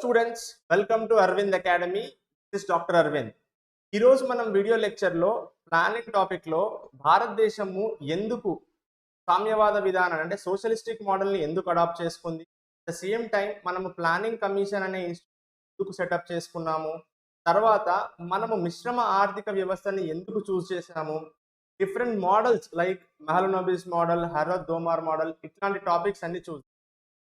Students, welcome to Arvind academy. This is doctor Arvind. ఈరోజు మనం video లెక్చర్లో ప్లానింగ్ టాపిక్లో భారతదేశము ఎందుకు సామ్యవాద విధానం అంటే సోషలిస్టిక్ మోడల్ని ఎందుకు అడాప్ట్ చేసుకుంది, అట్ ద సేమ్ టైం మనము ప్లానింగ్ కమిషన్ అనే ఇన్స్టిట్యూట్ ఎందుకు సెటప్ చేసుకున్నాము, తర్వాత మనము మిశ్రమ ఆర్థిక వ్యవస్థని ఎందుకు చూస్ చేసాము, different models like Mahalanobis model, Harrod Domar model, ఇట్లాంటి టాపిక్స్ అన్ని చూద్దాం.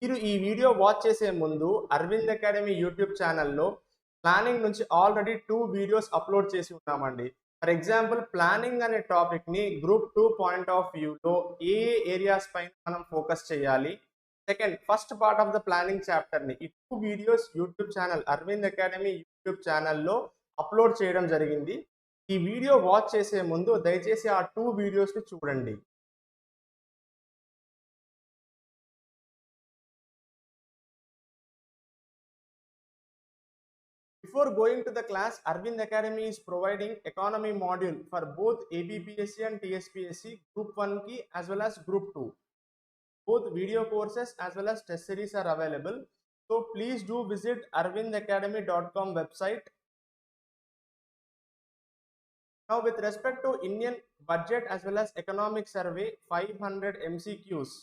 మీరు ఈ వీడియో వాచ్ చేసే ముందు అరవింద్ అకాడమీ యూట్యూబ్ ఛానల్లో ప్లానింగ్ నుంచి ఆల్రెడీ 2 వీడియోస్ అప్లోడ్ చేసి ఉన్నామండి. ఫర్ ఎగ్జాంపుల్, ప్లానింగ్ అనే టాపిక్ని గ్రూప్ 2 పాయింట్ ఆఫ్ వ్యూలో ఏ ఏరియాస్ పైన మనం ఫోకస్ చేయాలి, second first part of the planning చాప్టర్ని ఈ 2 videos YouTube channel Aravind academy YouTube ఛానల్లో అప్లోడ్ చేయడం జరిగింది. ఈ వీడియో వాచ్ చేసే ముందు దయచేసి ఆ 2 వీడియోస్ని చూడండి. Before going to the class, Arvind Academy is providing economy module for both ABPSC and TSPSC Group 1 ki as well as Group 2. Both video courses as well as test series are available. So please do visit arvindacademy.com website. Now with respect to Indian budget as well as economic survey, 500 MCQs,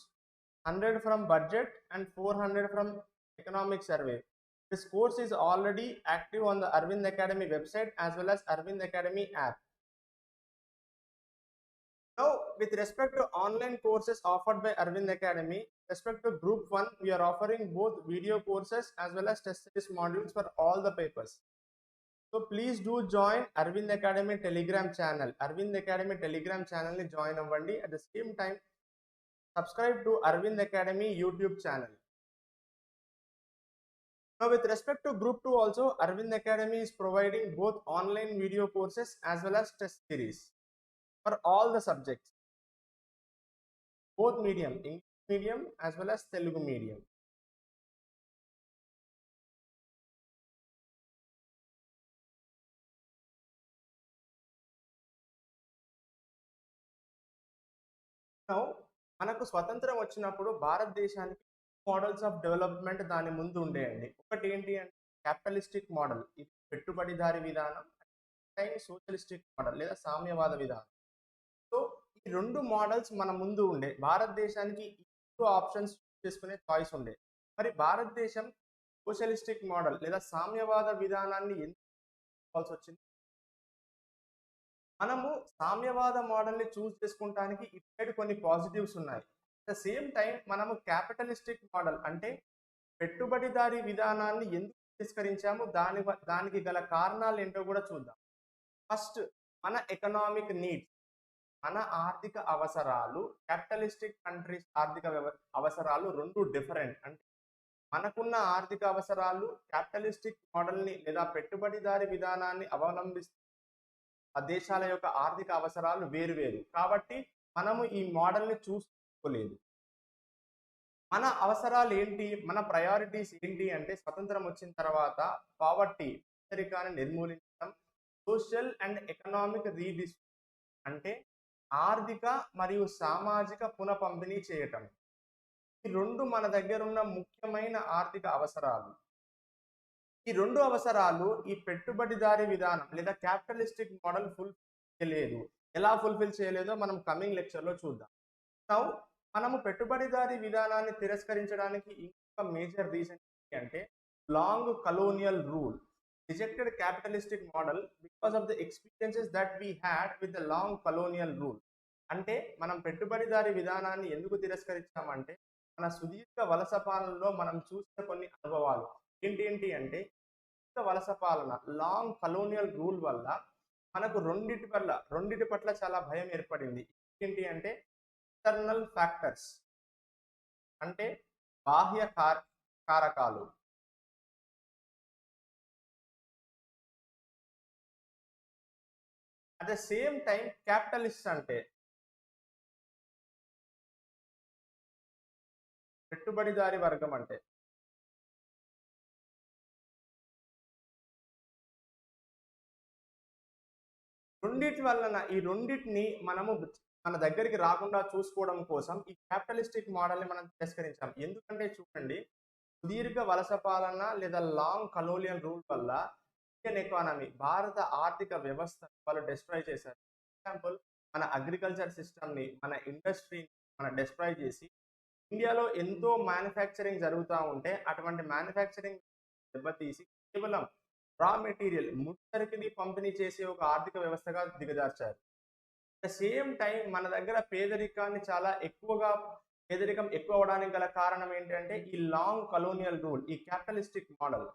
100 from budget and 400 from economic survey. This course is already active on the Arvind Academy website as well as Arvind Academy app. Now, with respect to online courses offered by Arvind Academy, with respect to Group 1, we are offering both video courses as well as test series modules for all the papers. So please do join Arvind Academy Telegram channel. Arvind Academy Telegram channel ni join avvandi. At the same time, subscribe to Arvind Academy YouTube channel. Now with respect to Group 2 also, Arvind Academy is providing both online video courses as well as test series for all the subjects, both medium, English medium as well as Telugu medium. Now, మనకు స్వతంత్రం వచ్చినప్పుడు భారతదేశానికి models of development దాని ముందు ఉండేయండి. ఒకటి ఏంటి అంటే క్యాపిటలిస్టిక్ మోడల్, ఇది పెట్టుబడిదారి విధానం, టైం సోషలిస్టిక్ మోడల్ లేదా సామ్యవాద విధానం. సో ఈ 2 మోడల్స్ మన ముందు ఉండే, భారతదేశానికి ఈ 2 ఆప్షన్స్ చేసుకునే చాయిస్ ఉండే. మరి భారతదేశం సోషలిస్టిక్ మోడల్ లేదా సామ్యవాద విధానాన్ని ఎందుకు తీసుకోవాల్సి వచ్చింది? మనము సామ్యవాద మోడల్ని చూస్ చేసుకుంటానికి ఇటు కొన్ని పాజిటివ్స్ ఉన్నాయి. అట్ ద సేమ్ టైం మనము క్యాపిటలిస్టిక్ మోడల్ అంటే పెట్టుబడిదారీ విధానాన్ని ఎందుకు తిరస్కరించాము, దానికి గల కారణాలు ఏంటో కూడా చూద్దాం. ఫస్ట్, మన ఎకనామిక్ నీడ్స్, మన ఆర్థిక అవసరాలు, క్యాపిటలిస్టిక్ కంట్రీస్ ఆర్థిక అవసరాలు 2 డిఫరెంట్. అంటే మనకున్న ఆర్థిక అవసరాలు క్యాపిటలిస్టిక్ మోడల్ని లేదా పెట్టుబడిదారి విధానాన్ని అవలంబిస్తూ ఆ దేశాల యొక్క ఆర్థిక అవసరాలు వేరువేరు కాబట్టి మనము ఈ మోడల్ని చూసుకోలేదు. మన అవసరాలు ఏంటి, మన ప్రయారిటీస్ ఏంటి అంటే స్వతంత్రం వచ్చిన తర్వాత పావర్టీ, పేదరికాన్ని నిర్మూలించడం, సోషల్ అండ్ ఎకనామిక్ రీడిస్ట్రిబ్యూషన్ అంటే ఆర్థిక మరియు సామాజిక పునఃపంపిణీ చేయటం. ఈ 2 మన దగ్గర ఉన్న ముఖ్యమైన ఆర్థిక అవసరాలు. ఈ 2 అవసరాలు ఈ పెట్టుబడిదారీ విధానం లేదా క్యాపిటలిస్టిక్ మోడల్ ఫుల్ఫిల్ చేయలేదు. ఎలా ఫుల్ఫిల్ చేయలేదో మనం కమింగ్ లెక్చర్లో చూద్దాం. నౌ మనము పెట్టుబడిదారీ విధానాన్ని తిరస్కరించడానికి ఇంకొక మేజర్ రీజన్ ఏంటి అంటే long colonial rule. Rejected capitalistic model because of the experiences that we had with the long colonial rule. అంటే మనం పెట్టుబడిదారీ విధానాన్ని ఎందుకు తిరస్కరించామంటే మన సుదీర్ఘ వలస పాలనలో మనం చూసిన కొన్ని అనుభవాలు ఏంటి అంటే వలస పాలన, లాంగ్ కలోనియల్ రూల్ వల్ల మనకు రెండిటి పట్ల చాలా భయం ఏర్పడింది. ఏంటి అంటే ఎక్స్టర్నల్ ఫ్యాక్టర్స్ అంటే బాహ్య కారకాలు, at the same time capitalist అంటే పెట్టుబడిదారి వర్గం అంటే ఈ రెండింటిని మనము మన దగ్గరికి రాకుండా చూసుకోవడం కోసం ఈ క్యాపిటలిస్టిక్ మోడల్ని మనం తిరస్కరించాం. ఎందుకంటే చూడండి, సుదీర్ఘ వలస పాలన లేదా లాంగ్ కలోనియల్ రూల్ వల్ల ఇండియన్ ఎకానమీ భారత ఆర్థిక వ్యవస్థ వాళ్ళు డిస్ట్రాయ్ చేశారు. ఎగ్జాంపుల్ మన అగ్రికల్చర్ సిస్టమ్ని, మన ఇండస్ట్రీని మన డిస్ట్రాయ్ చేసి ఇండియాలో ఎంతో మ్యానుఫ్యాక్చరింగ్ జరుగుతూ ఉంటే అటువంటి మ్యానుఫ్యాక్చరింగ్ దెబ్బతీసి కేవలం రా మెటీరియల్ ముడిసరుకుని పంపిణీ చేసే ఒక ఆర్థిక వ్యవస్థగా దిగజార్చారు. అట్ ద సేమ్ టైం మన దగ్గర పేదరికం ఎక్కువ అవడానికి గల కారణం ఏంటంటే ఈ లాంగ్ కలోనియల్ రూల్, ఈ క్యాపిటలిస్టిక్ మోడల్.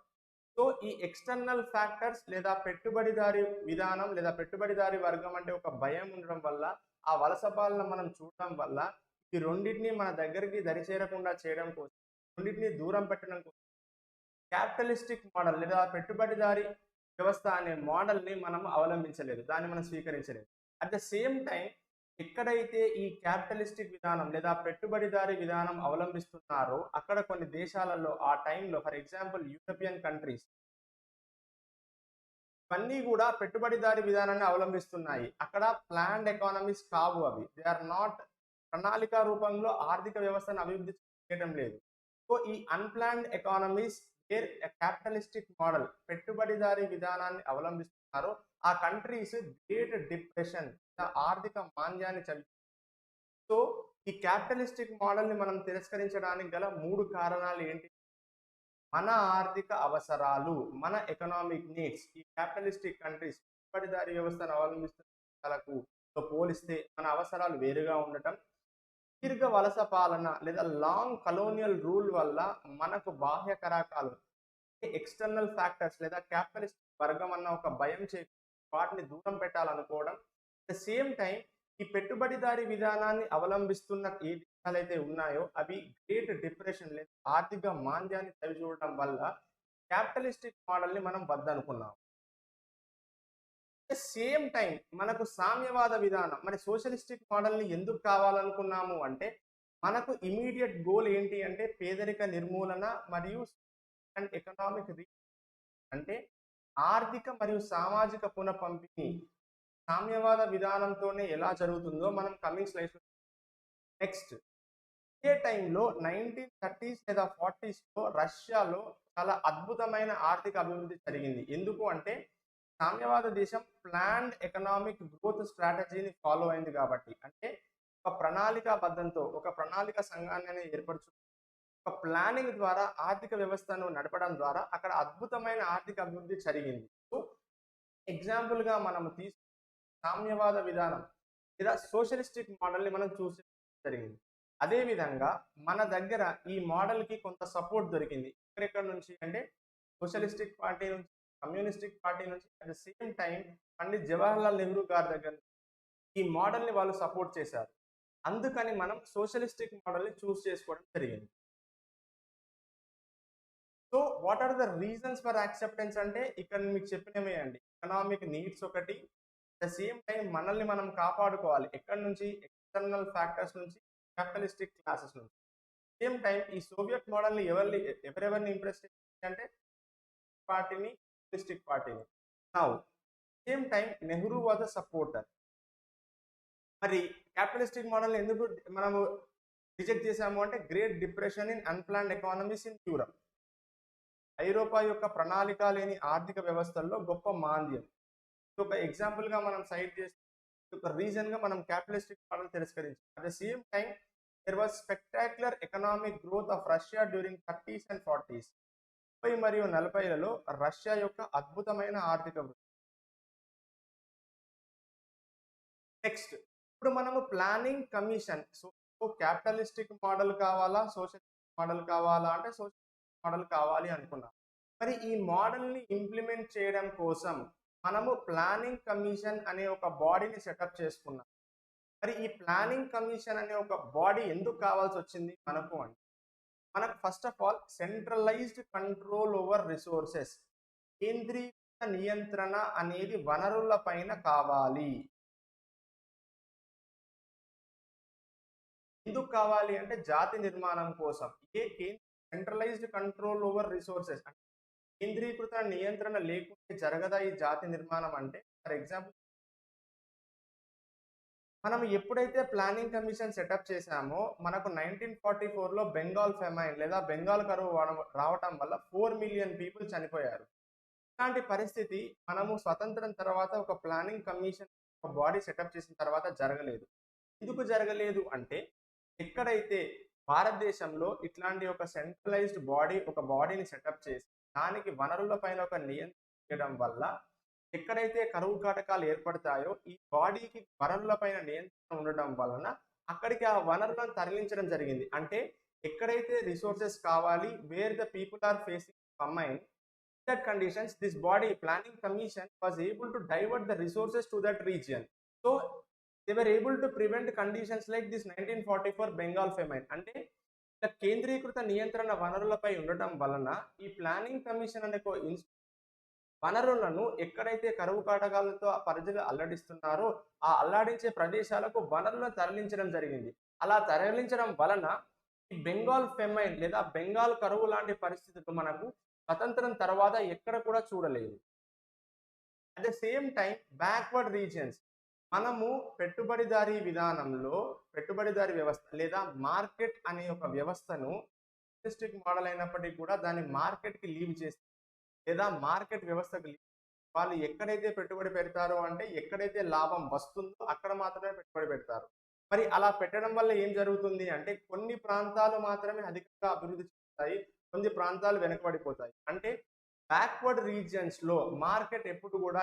సో ఈ ఎక్స్టర్నల్ ఫ్యాక్టర్స్ లేదా పెట్టుబడిదారి విధానం లేదా పెట్టుబడిదారి వర్గం అంటే ఒక భయం ఉండడం వల్ల, ఆ వలస పాలన మనం చూడడం వల్ల ఈ రెండింటిని మన దగ్గరికి దరిచేరకుండా చేయడం కోసం, రెండింటిని దూరం పెట్టడం కోసం క్యాపిటలిస్టిక్ మోడల్ లేదా పెట్టుబడిదారి వ్యవస్థ అనే మోడల్ని మనం అవలంబించలేదు, దాన్ని మనం స్వీకరించలేదు. అట్ ద సేమ్ టైం ఎక్కడైతే ఈ క్యాపిటలిస్టిక్ విధానం లేదా పెట్టుబడిదారి విధానం అవలంబిస్తున్నారో అక్కడ కొన్ని దేశాలలో ఆ టైంలో, ఫర్ ఎగ్జాంపుల్ యూరోపియన్ కంట్రీస్, ఇవన్నీ కూడా పెట్టుబడిదారి విధానాన్ని అవలంబిస్తున్నాయి. అక్కడ ప్లాన్డ్ ఎకానమీస్ కావు అవి. దే ఆర్ నాట్ ప్రణాళిక రూపంలో ఆర్థిక వ్యవస్థను అభివృద్ధి చేయడం లేదు. సో ఈ unplanned economies where capitalistic model పెట్టుబడిదారి విధానాన్ని అవలంబిస్తున్నారో ఆ కంట్రీస్ గ్రేట్ డిప్రెషన్, ఆర్థిక మాంద్యాన్ని చవి. సో ఈ క్యాపిటలిస్టిక్ మోడల్ని మనం తిరస్కరించడానికి గల 3 కారణాలు ఏంటి? మన ఆర్థిక అవసరాలు, మన ఎకనామిక్ నీడ్స్ ఈ క్యాపిటలిస్టిక్ కంట్రీస్ పెట్టుబడిదారి వ్యవస్థను అవలంబిస్తున్న పోలిస్తే మన అవసరాలు వేరుగా ఉండటం, దీర్ఘ వలస పాలన లేదా లాంగ్ కలోనియల్ రూల్ వల్ల మనకు బాహ్య కరాకాలు, ఎక్స్టర్నల్ ఫ్యాక్టర్స్ లేదా క్యాపిటలిస్ట్ వర్గం అన్న ఒక భయం వాటిని దూరం పెట్టాలనుకోవడం. అట్ ద సేమ్ టైం ఈ పెట్టుబడిదారి విధానాన్ని అవలంబిస్తున్న ఏ దేశాలైతే ఉన్నాయో అవి గ్రేట్ డిప్రెషన్ లేదా ఆర్థిక మాంద్యాన్ని చవిచూడటం వల్ల క్యాపిటలిస్టిక్ మోడల్ని మనం వద్దనుకున్నాం. అట్ ద సేమ్ టైం మనకు సామ్యవాద విధానం, మరి సోషలిస్టిక్ మోడల్ని ఎందుకు కావాలనుకున్నాము అంటే మనకు ఇమీడియట్ గోల్ ఏంటి అంటే పేదరిక నిర్మూలన మరియు అండ్ ఎకనామిక్ అంటే ఆర్థిక మరియు సామాజిక పునఃపంపిణీ సామ్యవాద విధానంతోనే ఎలా జరుగుతుందో మనం కమింగ్ స్లైడ్స్. నెక్స్ట్, ఇదే టైంలో 1930s లేదా 40sలో రష్యాలో చాలా అద్భుతమైన ఆర్థిక అభివృద్ధి జరిగింది. ఎందుకు అంటే సామ్యవాద దేశం ప్లాన్డ్ ఎకనామిక్ గ్రోత్ స్ట్రాటజీని ఫాలో అయింది కాబట్టి. అంటే ఒక ప్రణాళికాబద్ధంతో ఒక ప్రణాళిక సంఘాన్ని ఏర్పరచు, ఒక ప్లానింగ్ ద్వారా ఆర్థిక వ్యవస్థను నడపడం ద్వారా అక్కడ అద్భుతమైన ఆర్థిక అభివృద్ధి జరిగింది. సో ఎగ్జాంపుల్గా మనం సామ్యవాద విధానం లేదా సోషలిస్టిక్ మోడల్ని మనం చూసి జరిగింది. అదేవిధంగా మన దగ్గర ఈ మోడల్కి కొంత సపోర్ట్ దొరికింది. ఎక్కడెక్కడ నుంచి అంటే సోషలిస్టిక్ పార్టీ నుంచి, కమ్యూనిస్టిక్ పార్టీ నుంచి, at the same time Pandit Jawaharlal Nehru గారి దగ్గర ఈ మోడల్ని వాళ్ళు సపోర్ట్ చేశారు. అందుకని మనం సోషలిస్టిక్ మోడల్ని చూస్ చేసుకోవడం జరిగింది. So what are the reasons for acceptance అంటే ఇక్కడ మీకు చెప్పినవే అండి. ఎకనామిక్ నీడ్స్ ఒకటి, ద సేమ్ టైం మనల్ని మనం కాపాడుకోవాలి ఎక్కడి నుంచి, ఎక్స్టర్నల్ ఫ్యాక్టర్స్ నుంచి, క్యాపిటలిస్టిక్ క్లాసెస్ నుంచి. సేమ్ టైం ఈ సోవియట్ మోడల్ని ఎవరెవరిని ఇంప్రెస్ చేసింది అంటే పార్టీని, కమ్యూనిస్టిక్ పార్టీని. Now same time Nehru was a supporter. మరి క్యాపిటలిస్టిక్ మోడల్ని ఎందుకు మనము రిజెక్ట్ చేశాము అంటే great depression in unplanned economies in Europe. ఐరోపా యొక్క ప్రణాళిక లేని ఆర్థిక వ్యవస్థల్లో గొప్ప మాంద్యం. ఒక ఎగ్జాంపుల్గా మనం సైట్ చేస్తే ఒక రీజన్గా మనం క్యాపిటలిస్టిక్ మోడల్ తిరస్కరించాం. At the same time there was spectacular economic growth of Russia during 30s and 40s. 30 మరియు 40లలో రష్యా యొక్క అద్భుతమైన ఆర్థిక వృద్ధి. నెక్స్ట్, ఇప్పుడు మనము planning commission, so capitalistic model కావాలా, సోషలిస్టిక్ మోడల్ కావాలా అంటే సోషలిస్టిక్ మోడల్ కావాలి అనుకున్నాం. మరి ఈ మోడల్ని ఇంప్లిమెంట్ చేయడం కోసం మనము ప్లానింగ్ కమిషన్ అనే ఒక బాడీని సెటప్ చేసుకున్నాం. మరి ఈ ప్లానింగ్ కమిషన్ అనే ఒక బాడీ ఎందుకు కావాల్సి వచ్చింది మనకు అంటే మనకు first of all centralized control over resources, కేంద్రీకృత నియంత్రణ అనేది వనరుల పైన కావాలి. ఎందుకు కావాలి అంటే జాతి నిర్మాణం కోసం. సెంట్రలైజ్డ్ కంట్రోల్ ఓవర్ రిసోర్సెస్ అంటే కేంద్రీకృత నియంత్రణ లేకుంటే జరగదా ఈ జాతి నిర్మాణం అంటే. ఫర్ ఎగ్జాంపుల్ మనం ఎప్పుడైతే ప్లానింగ్ కమిషన్ సెటప్ చేశామో మనకు 1944లో బెంగాల్ ఫెమైన్ లేదా బెంగాల్ కరువు రావటం వల్ల 4 మిలియన్ పీపుల్ చనిపోయారు. ఇలాంటి పరిస్థితి మనము స్వతంత్రం తర్వాత ఒక ప్లానింగ్ కమిషన్ ఒక బాడీ సెటప్ చేసిన తర్వాత జరగలేదు. ఎందుకు జరగలేదు అంటే ఎక్కడైతే భారతదేశంలో ఇట్లాంటి ఒక సెంట్రలైజ్డ్ బాడీ ఒక బాడీని సెటప్ చేసి దానికి వనరుల పైన ఒక నియంత్రణ చేయడం వల్ల ఎక్కడైతే కరువు కాటకాలు ఏర్పడతాయో ఈ బాడీకి వనరుల పైన నియంత్రణ ఉండడం వలన అక్కడికి ఆ వనరులను తరలించడం జరిగింది. అంటే ఎక్కడైతే రిసోర్సెస్ కావాలి where the people are facing famine that conditions this body planning commission was able to divert the resources to that region, so they were able to prevent conditions like this 1944 Bengal famine. అంటే ఇలా కేంద్రీకృత నియంత్రణ వనరులపై ఉండటం వలన ఈ planning commission అనే వనరులను ఎక్కడైతే కరువు కాటకాలతో ఆ ప్రజలు అల్లడిస్తున్నారో ఆ అల్లాడించే ప్రదేశాలకు వనరులను తరలించడం జరిగింది. అలా తరలించడం వలన ఈ బెంగాల్ ఫెమైన్ లేదా బెంగాల్ కరువు లాంటి పరిస్థితులు మనకు స్వతంత్రం తర్వాత ఎక్కడ కూడా చూడలేదు. At the same time backward regions మనము పెట్టుబడిదారీ విధానంలో పెట్టుబడిదారీ వ్యవస్థ లేదా మార్కెట్ అనే ఒక వ్యవస్థను స్టాటిస్టిక్ మోడల్ అయినప్పటికీ కూడా దాన్ని మార్కెట్కి లీవ్ చేసి లేదా మార్కెట్ వ్యవస్థకు వాళ్ళు ఎక్కడైతే పెట్టుబడి పెడతారో అంటే ఎక్కడైతే లాభం వస్తుందో అక్కడ మాత్రమే పెట్టుబడి పెడతారు. మరి అలా పెట్టడం వల్ల ఏం జరుగుతుంది అంటే కొన్ని ప్రాంతాలు మాత్రమే అధికంగా అభివృద్ధి చెందుతాయి, కొన్ని ప్రాంతాలు వెనకబడిపోతాయి. అంటే బ్యాక్వర్డ్ రీజియన్స్ లో మార్కెట్ ఎప్పుడు కూడా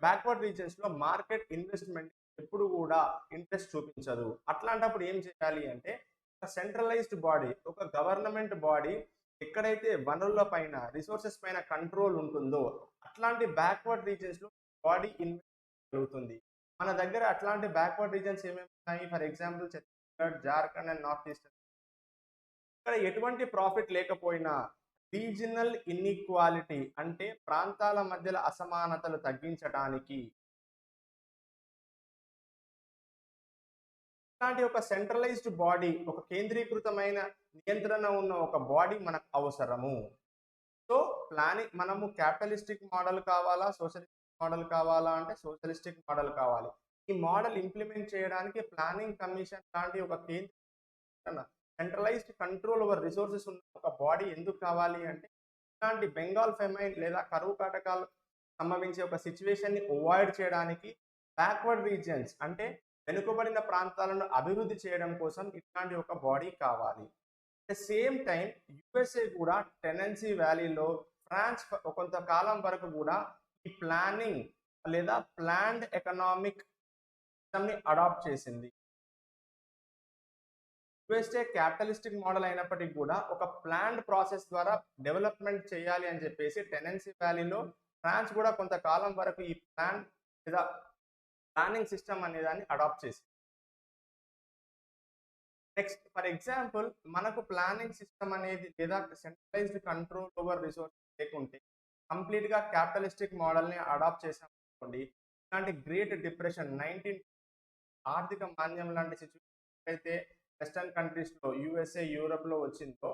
బ్యాక్వర్డ్ రీజియన్స్ లో మార్కెట్ ఇన్వెస్ట్మెంట్ ఎప్పుడు కూడా ఇంట్రెస్ట్ చూపించదు. అట్లాంటప్పుడు ఏం చేయాలి అంటే ఒక సెంట్రలైజ్డ్ బాడీ ఒక గవర్నమెంట్ బాడీ ఎక్కడైతే వనరుల పైన రిసోర్సెస్ పైన కంట్రోల్ ఉంటుందో అట్లాంటి బ్యాక్వర్డ్ రీజియన్స్ లో బాడీ ఇన్వెస్ట్ జరుగుతుంది. మన దగ్గర అట్లాంటి బ్యాక్వర్డ్ రీజియన్స్ ఏమేమి ఉన్నాయి? For example Chhattisgarh, Jharkhand and north east. ఇక్కడ ఎటువంటి ప్రాఫిట్ లేకపోయినా రీజనల్ ఇన్ఈక్వాలిటీ అంటే ప్రాంతాల మధ్యల అసమానతలు తగ్గించడానికి ఇలాంటి ఒక సెంట్రలైజ్డ్ బాడీ ఒక కేంద్రీకృతమైన నియంత్రణ ఉన్న ఒక బాడీ మనకు అవసరము. సో ప్లానింగ్ మనము క్యాపిటలిస్టిక్ మోడల్ కావాలా సోషలిస్టిక్ మోడల్ కావాలా అంటే సోషలిస్టిక్ మోడల్ కావాలి. ఈ మోడల్ ఇంప్లిమెంట్ చేయడానికి ప్లానింగ్ కమిషన్ లాంటి ఒక కేంద్ర సెంట్రలైజ్డ్ కంట్రోల్ ఓవర్ రిసోర్సెస్ ఉన్న ఒక బాడీ ఎందుకు కావాలి అంటే ఇలాంటి బెంగాల్ ఫెమైన్ లేదా కరువు కాటకాలు సంభవించే ఒక సిచ్యువేషన్ ని అవాయిడ్ చేయడానికి బ్యాక్వర్డ్ రీజియన్స్ అంటే వెనుకబడిన ప్రాంతాలను అభివృద్ధి చేయడం కోసం ఇట్లాంటి ఒక బాడీ కావాలి. At the same time USA కూడా టెనెన్సీ వ్యాలీలో ఫ్రాన్స్ కొంతకాలం వరకు కూడా ఈ ప్లానింగ్ లేదా ప్లాన్డ్ ఎకనామిక్ సిస్టమ్ని అడాప్ట్ చేసింది. యుఎస్ఏ క్యాపిటలిస్టిక్ మోడల్ అయినప్పటికీ కూడా ఒక ప్లాన్డ్ ప్రాసెస్ ద్వారా డెవలప్మెంట్ చేయాలి అని చెప్పేసి టెనెన్సీ వ్యాలీలో ఫ్రాన్స్ కూడా కొంతకాలం వరకు ఈ ప్లాన్ లేదా ప్లానింగ్ సిస్టమ్ అనే దాన్ని అడాప్ట్ చేసింది. నెక్స్ట్ ఫర్ ఎగ్జాంపుల్ మనకు ప్లానింగ్ సిస్టమ్ అనేది లేదా సెంట్రలైజ్డ్ కంట్రోల్ ఓవర్ రిసోర్స్ లేకుంటే కంప్లీట్ గా క్యాపిటలిస్టిక్ మోడల్ ని అడాప్ట్ చేసాం అనుకోండి, ఇలాంటి గ్రేట్ డిప్రెషన్ 19 ఆర్థిక మాంద్యం లాంటి సిచ్యువేషన్ అయితే వెస్టర్న్ కంట్రీస్ లో యుఎస్ఏ యూరోప్ లో వచ్చిందో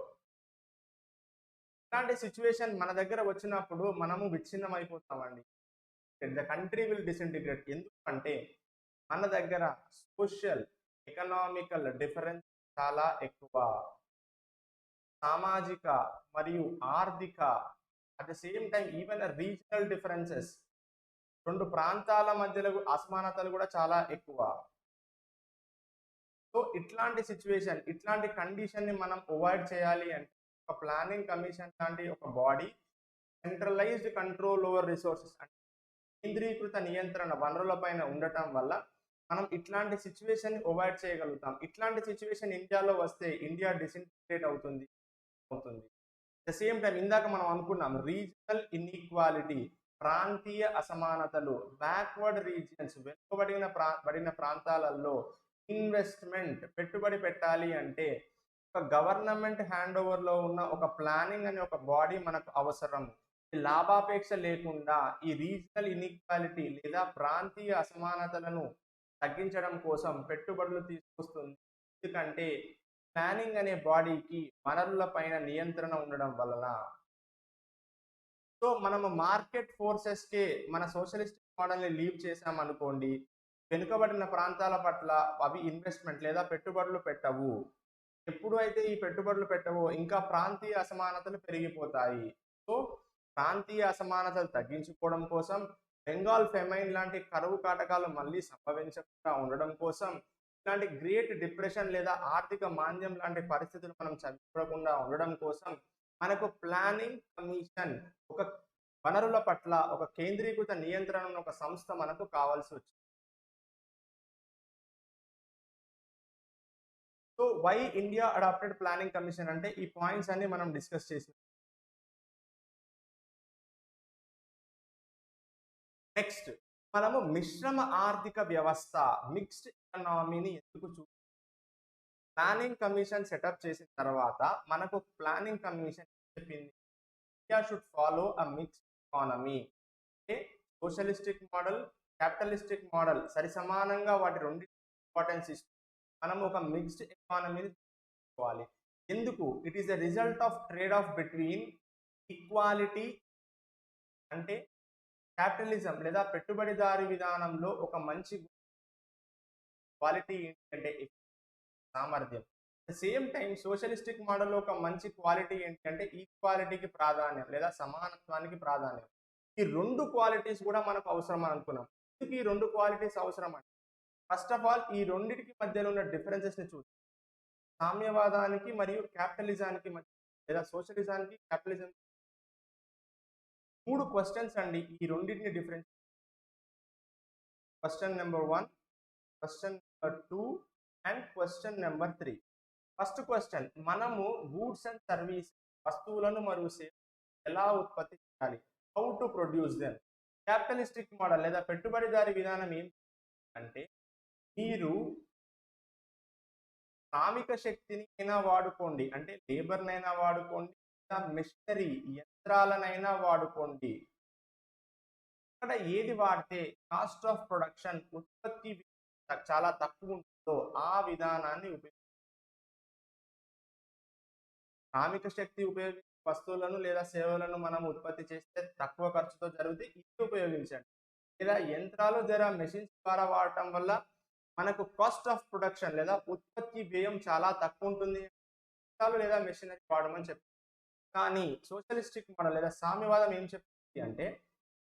ఇలాంటి సిచ్యువేషన్ మన దగ్గర వచ్చినప్పుడు మనము విచ్ఛిన్నం అయిపోతామండి. The country will disintegrate. ఎందుకంటే మన దగ్గర సోషల్ ఎకనామికల్ డిఫరెన్స్ చాలా ఎక్కువ, సామాజిక మరియు ఆర్థిక at the same time even regional differences రెండు ప్రాంతాల మధ్యలో అసమానతలు కూడా చాలా ఎక్కువ. సో ఇట్లాంటి సిచ్యువేషన్ ఇట్లాంటి కండిషన్ ని మనం అవాయిడ్ చేయాలి అంటే ఒక ప్లానింగ్ కమిషన్ లాంటి ఒక body centralized control over resources అంటే కేంద్రీకృత నియంత్రణ వనరుల పైన ఉండటం వల్ల మనం ఇట్లాంటి సిచ్యువేషన్ ని అవాయిడ్ చేయగలుగుతాం. ఇట్లాంటి సిచ్యువేషన్ ఇండియాలో వస్తే ఇండియా డిసింటిగ్రేట్ అవుతుంది. ద సేమ్ టైం ఇందాక మనం అనుకున్నాం రీజనల్ ఇన్ఈక్వాలిటీ ప్రాంతీయ అసమానతలు, బ్యాక్వర్డ్ రీజియన్స్ వెనుకబడిన ప్రాంతాలలో ఇన్వెస్ట్మెంట్ పెట్టుబడి పెట్టాలి అంటే ఒక గవర్నమెంట్ హ్యాండ్ ఓవర్ లో ఉన్న ఒక ప్లానింగ్ అనే ఒక బాడీ మనకు అవసరం. లాభాపేక్ష లేకుండా ఈ రీజనల్ ఇన్ఈక్వాలిటీ లేదా ప్రాంతీయ అసమానతలను తగ్గించడం కోసం పెట్టుబడులు తీసుకొస్తుంది. ఎందుకంటే ప్లానింగ్ అనే బాడీకి వనరుల పైన నియంత్రణ ఉండడం వలన. సో మనము మార్కెట్ ఫోర్సెస్ కే మన సోషలిస్ట్ మోడల్ని లీవ్ చేసామనుకోండి, వెనుకబడిన ప్రాంతాల పట్ల అవి ఇన్వెస్ట్మెంట్ లేదా పెట్టుబడులు పెట్టవు. ఎప్పుడు అయితే ఈ పెట్టుబడులు పెట్టవో ఇంకా ప్రాంతీయ అసమానతలు పెరిగిపోతాయి. సో ప్రాంతీయ అసమానతలు తగ్గించుకోవడం కోసం, బెంగాల్ ఫెమైన్ లాంటి కరువు కాటకాలు మళ్ళీ సంభవించకుండా ఉండడం కోసం, ఇలాంటి గ్రేట్ డిప్రెషన్ లేదా ఆర్థిక మాంద్యం లాంటి పరిస్థితులు మనం చవిచూడకుండా ఉండడం కోసం మనకు ప్లానింగ్ కమిషన్, ఒక వనరుల పట్ల ఒక కేంద్రీకృత నియంత్రణ ఒక సంస్థ మనకు కావాల్సి వచ్చింది. So why India adopted planning commission అంటే ఈ పాయింట్స్ అన్ని మనం డిస్కస్ చేసి. నెక్స్ట్ మనము మిశ్రమ ఆర్థిక వ్యవస్థ, మిక్స్డ్ ఎకనామీని ఎందుకు ప్లానింగ్ కమిషన్ సెటప్ చేసిన తర్వాత మనకు ప్లానింగ్ కమిషన్ చెప్పింది India should follow a mixed economy. అంటే సోషలిస్టిక్ మోడల్, క్యాపిటలిస్టిక్ మోడల్ సరి సమానంగా వాటి రెండు ఇంపార్టెన్స్ ఇస్తూ మనం ఒక మిక్స్డ్ ఎకానమీని తీసుకోవాలి. ఎందుకు? It is the result of trade of between equality, అంటే క్యాపిటలిజం లేదా పెట్టుబడిదారీ విధానంలో ఒక మంచి క్వాలిటీ ఏంటంటే సామర్థ్యం. At the same time socialistic మోడల్లో ఒక మంచి క్వాలిటీ ఏంటంటే ఈక్వాలిటీకి ప్రాధాన్యం లేదా సమానత్వానికి ప్రాధాన్యం. ఈ రెండు క్వాలిటీస్ కూడా మనకు అవసరం అనుకున్నాం. ఎందుకు ఈ రెండు క్వాలిటీస్ అవసరం అంటే, ఫస్ట్ ఆఫ్ ఆల్ ఈ రెండింటికి మధ్యలో ఉన్న డిఫరెన్సెస్ని చూద్దాం. సామ్యవాదానికి మరియు క్యాపిటలిజానికి మధ్య లేదా సోషలిజానికి క్యాపిటలిజం 3 క్వశ్చన్స్ అండి ఈ రెండింటిని difference. Question number 1, question number 2 and question number 3. First question, మనము గూడ్స్ అండ్ సర్వీస్, వస్తువులను మరియు సేవలు ఎలా ఉత్పత్తి చేయాలి, how to produce them. Capitalistic model లేదా పెట్టుబడిదారీ విధానం ఏం అంటే, మీరు శ్రామిక శక్తిని అయినా వాడుకోండి, అంటే లేబర్నైనా వాడుకోండి, మిషనరీ యంత్రాలనైనా వాడుకోండి. ఇక్కడ ఏది వాడితే కాస్ట్ ఆఫ్ ప్రొడక్షన్, ఉత్పత్తి చాలా తక్కువ ఉంటుందో ఆ విధానాన్ని శ్రామిక శక్తి ఉపయోగించి వస్తువులను లేదా సేవలను మనం ఉత్పత్తి చేస్తే తక్కువ ఖర్చుతో జరిగితే ఇది ఉపయోగించండి. లేదా యంత్రాలు మెషిన్స్ ద్వారా వాడటం వల్ల మనకు కాస్ట్ ఆఫ్ ప్రొడక్షన్ లేదా ఉత్పత్తి వ్యయం చాలా తక్కువ ఉంటుంది, యంత్రాలు లేదా మెషినరీ వాడమని చెప్తుంది. కానీ సోషలిస్టిక్ మోడల్ లేదా సామ్యవాదం ఏం చెప్తుంది అంటే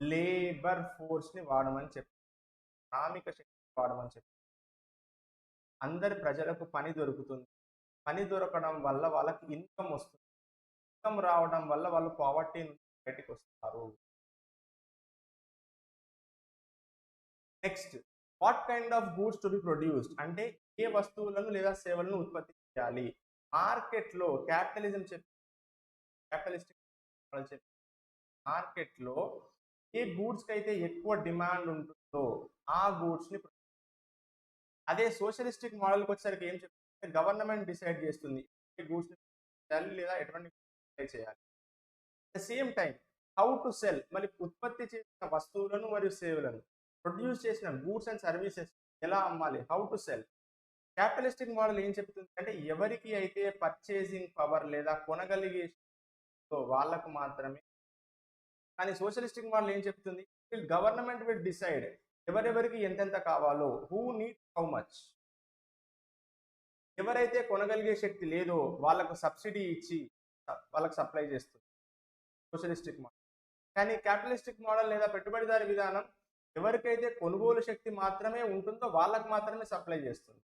లేబర్ ఫోర్స్ని వాడమని చెప్తుంది, శ్రామిక శక్తిని వాడమని చెప్తుంది. అందరి ప్రజలకు పని దొరుకుతుంది, పని దొరకడం వల్ల వాళ్ళకి ఇన్కమ్ వస్తుంది, ఇన్కమ్ రావడం వల్ల వాళ్ళు పావర్టీ నుంచి బయటకు వస్తారు. Next, what kind of goods to be produced, అంటే ఏ వస్తువులను లేదా సేవలను ఉత్పత్తి చేయాలి. మార్కెట్లో క్యాపిటలిజం క్యాపిటలిస్టిక్ మార్కెట్లో ఏ గూడ్స్కి అయితే ఎక్కువ డిమాండ్ ఉంటుందో ఆ గూడ్స్ని. అదే సోషలిస్టిక్ మోడల్కి వచ్చేసరికి ఏం చెప్తుంటే గవర్నమెంట్ డిసైడ్ చేస్తుంది గూడ్స్ని చేయాలి లేదా ఎటువంటి చేయాలి. At the same time how to cell, మరి ఉత్పత్తి చేసిన వస్తువులను మరియు సేవలను, ప్రొడ్యూస్ చేసిన గూడ్స్ అండ్ సర్వీసెస్ ఎలా అమ్మాలి, how to cell. Capitalistic model ఏం చెప్తుంది అంటే ఎవరికి అయితే పర్చేసింగ్ పవర్ లేదా కొనగలిగే వాళ్ళకు మాత్రమే. కానీ సోషలిస్టిక్ మోడల్ ఏం చెప్తుంది, గవర్నమెంట్ విల్ డిసైడ్ ఎవరెవరికి ఎంతెంత కావాలో, హూ నీడ్ హౌ మచ్. ఎవరైతే కొనగలిగే శక్తి లేదో వాళ్ళకు సబ్సిడీ ఇచ్చి వాళ్ళకు సప్లై చేస్తుంది సోషలిస్టిక్ మోడల్. కానీ క్యాపిటలిస్టిక్ మోడల్ లేదా పెట్టుబడిదారీ విధానం ఎవరికైతే కొనుగోలు శక్తి మాత్రమే ఉంటుందో వాళ్ళకు మాత్రమే సప్లై చేస్తుంది.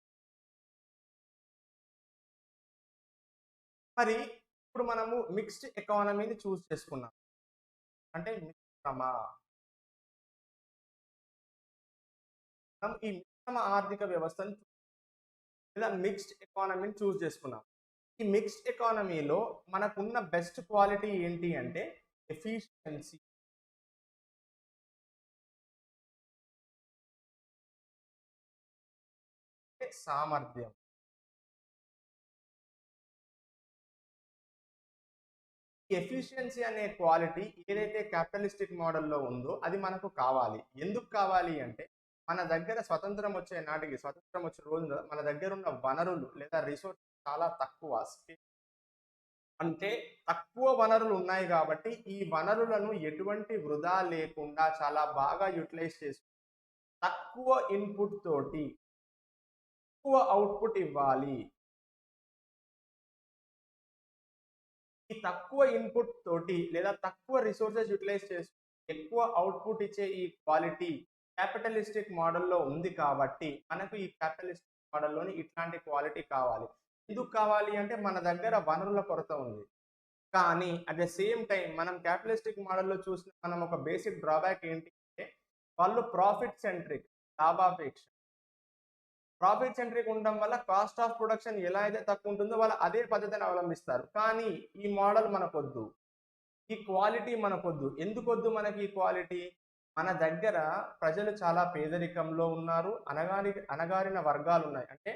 మరి ఇప్పుడు మనము మిక్స్డ్ ఎకానమీని చూస్ చేసుకున్నాం, అంటే మిశ్రమ, మనం ఈ మిశ్రమ ఆర్థిక వ్యవస్థను లేదా మిక్స్డ్ ఎకానమీని చూస్ చేసుకున్నాం. ఈ మిక్స్డ్ ఎకానమీలో మనకున్న బెస్ట్ క్వాలిటీ ఏంటి అంటే ఎఫిషియన్సీ, సామర్థ్యం. ఎఫిషియన్సీ అనే క్వాలిటీ ఏదైతే క్యాపిటలిస్టిక్ మోడల్లో ఉందో అది మనకు కావాలి. ఎందుకు కావాలి అంటే మన దగ్గర స్వతంత్రం వచ్చే నాటికి, స్వతంత్రం వచ్చే రోజున మన దగ్గర ఉన్న వనరులు లేదా రిసోర్స్ చాలా తక్కువ. అంటే తక్కువ వనరులు ఉన్నాయి కాబట్టి ఈ వనరులను ఎటువంటి వృధా లేకుండా చాలా బాగా యూటిలైజ్ చేసి తక్కువ ఇన్పుట్ తోటి ఎక్కువ అవుట్పుట్ ఇవ్వాలి. ఈ తక్కువ ఇన్పుట్ తోటి లేదా తక్కువ రిసోర్సెస్ యూటిలైజ్ చేసి ఎక్కువ అవుట్పుట్ ఇచ్చే ఈ క్వాలిటీ క్యాపిటలిస్టిక్ మోడల్లో ఉంది కాబట్టి మనకు ఈ క్యాపిటలిస్టిక్ మోడల్లోని ఇట్లాంటి క్వాలిటీ కావాలి. ఎందుకు కావాలి అంటే మన దగ్గర వనరుల కొరత ఉంది. కానీ అట్ ద సేమ్ టైం మనం క్యాపిటలిస్టిక్ మోడల్లో చూసిన మనం ఒక బేసిక్ డ్రాబ్యాక్ ఏంటి అంటే వాళ్ళు ప్రాఫిట్ సెంట్రిక్, లాభాపేక్ష. ప్రాఫిట్ సెంట్రిక్ ఉండడం వల్ల కాస్ట్ ఆఫ్ ప్రొడక్షన్ ఎలా అయితే తక్కువ ఉంటుందో వాళ్ళు అదే పద్ధతిని అవలంబిస్తారు. కానీ ఈ మోడల్ మనకొద్దు, ఈ క్వాలిటీ మనకొద్దు. ఎందుకొద్దు మనకి ఈ క్వాలిటీ? మన దగ్గర ప్రజలు చాలా పేదరికంలో ఉన్నారు, అణగారిన వర్గాలు ఉన్నాయి. అంటే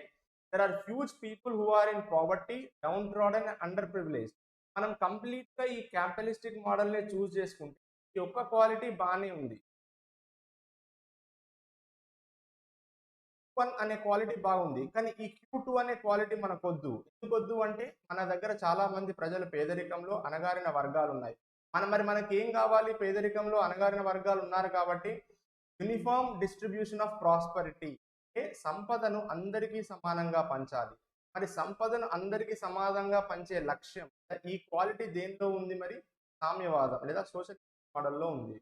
there are huge people who are in poverty, downtrodden, under privilege. మనం కంప్లీట్గా ఈ క్యాపిటలిస్టిక్ మోడల్నే చూస్ చేసుకుంటే ఈ ఒక్క క్వాలిటీ బాగానే ఉంది. Q1 అనే క్వాలిటీ బాగుంది, కానీ ఈ Q2 అనే క్వాలిటీ మనకొద్దు. ఎందుకొద్దు అంటే మన దగ్గర చాలా మంది ప్రజలు పేదరికంలో అణగారిన వర్గాలు ఉన్నాయి. మనకి ఏం కావాలి? పేదరికంలో అణగారిన వర్గాలు ఉన్నారు కాబట్టి యూనిఫామ్ డిస్ట్రిబ్యూషన్ ఆఫ్ ప్రాస్పరిటీ, అంటే సంపదను అందరికీ సమానంగా పంచాలి. మరి సంపదను అందరికీ సమానంగా పంచే లక్ష్యం ఈ క్వాలిటీ దేంట్లో ఉంది? మరి సామ్యవాదం లేదా సోషల్ మోడల్లో ఉంది.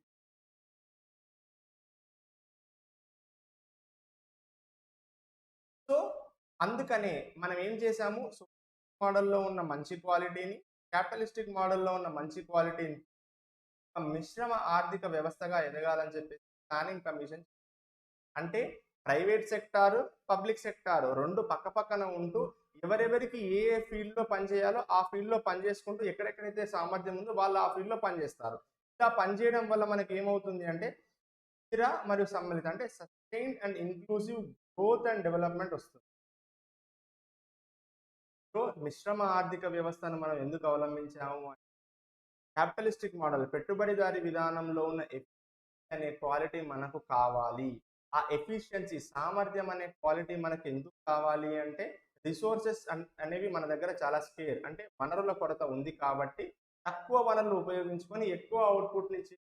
సో అందుకనే మనం ఏం చేసాము? మోడల్లో ఉన్న మంచి క్వాలిటీని, క్యాపిటలిస్టిక్ మోడల్లో ఉన్న మంచి క్వాలిటీని ఒక మిశ్రమ ఆర్థిక వ్యవస్థగా ఎదగాలని చెప్పేసి ప్లానింగ్ కమిషన్. అంటే ప్రైవేట్ సెక్టారు, పబ్లిక్ సెక్టారు రెండు పక్క పక్కన ఉంటూ ఎవరెవరికి ఏ ఏ ఫీల్డ్లో పనిచేయాలో ఆ ఫీల్డ్లో పనిచేసుకుంటూ ఎక్కడెక్కడైతే సామర్థ్యం ఉందో వాళ్ళు ఆ ఫీల్డ్లో పనిచేస్తారు. ఇలా పనిచేయడం వల్ల మనకి ఏమవుతుంది అంటే స్థిర మరియు సమ్మిళిత, అంటే sustained and inclusive growth and development వస్తుంది. సో మిశ్రమ ఆర్థిక వ్యవస్థను మనం ఎందుకు అవలంబించాము? క్యాపిటలిస్టిక్ మోడల్ పెట్టుబడిదారీ విధానంలో ఉన్న ఎఫిషియన్సీ అనే క్వాలిటీ మనకు కావాలి. ఆ ఎఫిషియన్సీ, సామర్థ్యం అనే క్వాలిటీ మనకు ఎందుకు కావాలి అంటే రిసోర్సెస్ అనేవి మన దగ్గర చాలా స్కేర్, అంటే వనరుల కొరత ఉంది కాబట్టి తక్కువ వనరులు ఉపయోగించుకొని ఎక్కువ అవుట్పుట్ నుంచి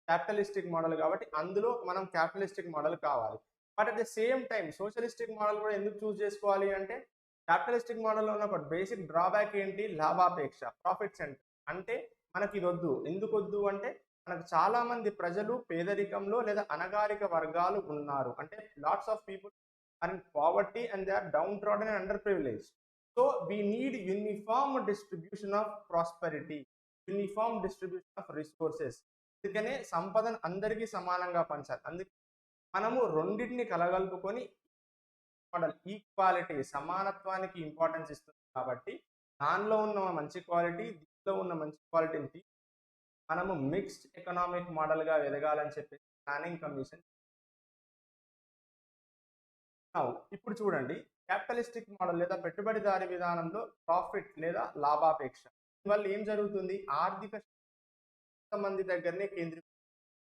క్యాపిటలిస్టిక్ మోడల్ కాబట్టి అందులో మనం క్యాపిటలిస్టిక్ మోడల్ కావాలి. But at the same time socialistic model కూడా ఎందుకు చూస్ చేసుకోవాలి అంటే క్యాపిటలిస్టిక్ మోడల్లో ఉన్న ఒక బేసిక్ డ్రాబ్యాక్ ఏంటి? లాభాపేక్ష, ప్రాఫిట్ సెంటర్. అంటే మనకి ఇది వద్దు. ఎందుకు వద్దు అంటే మనకు చాలా మంది ప్రజలు పేదరికంలో లేదా అణగారిక వర్గాలు ఉన్నారు. అంటే lots of people are in poverty and they are downtrodden and under privilege. So we need uniform distribution of prosperity, uniform distribution of resources. అందుకనే సంపదను అందరికీ సమానంగా పంచాలి. అందుకే మనము రెండింటిని కలగలుపుకొని మోడల్ ఈక్వాలిటీ, సమానత్వానికి ఇంపార్టెన్స్ ఇస్తుంది కాబట్టి దానిలో ఉన్న మంచి క్వాలిటీ, దీనిలో ఉన్న మంచి క్వాలిటీని మనము మిక్స్డ్ ఎకనామిక్ మోడల్గా ఎదగాలని చెప్పి ప్లానింగ్ కమిషన్. ఇప్పుడు చూడండి, క్యాపిటలిస్టిక్ మోడల్ లేదా పెట్టుబడిదారీ విధానంలో ప్రాఫిట్ లేదా లాభాపేక్ష వల్ల ఏం జరుగుతుంది? ఆర్థిక మంది దగ్గరనే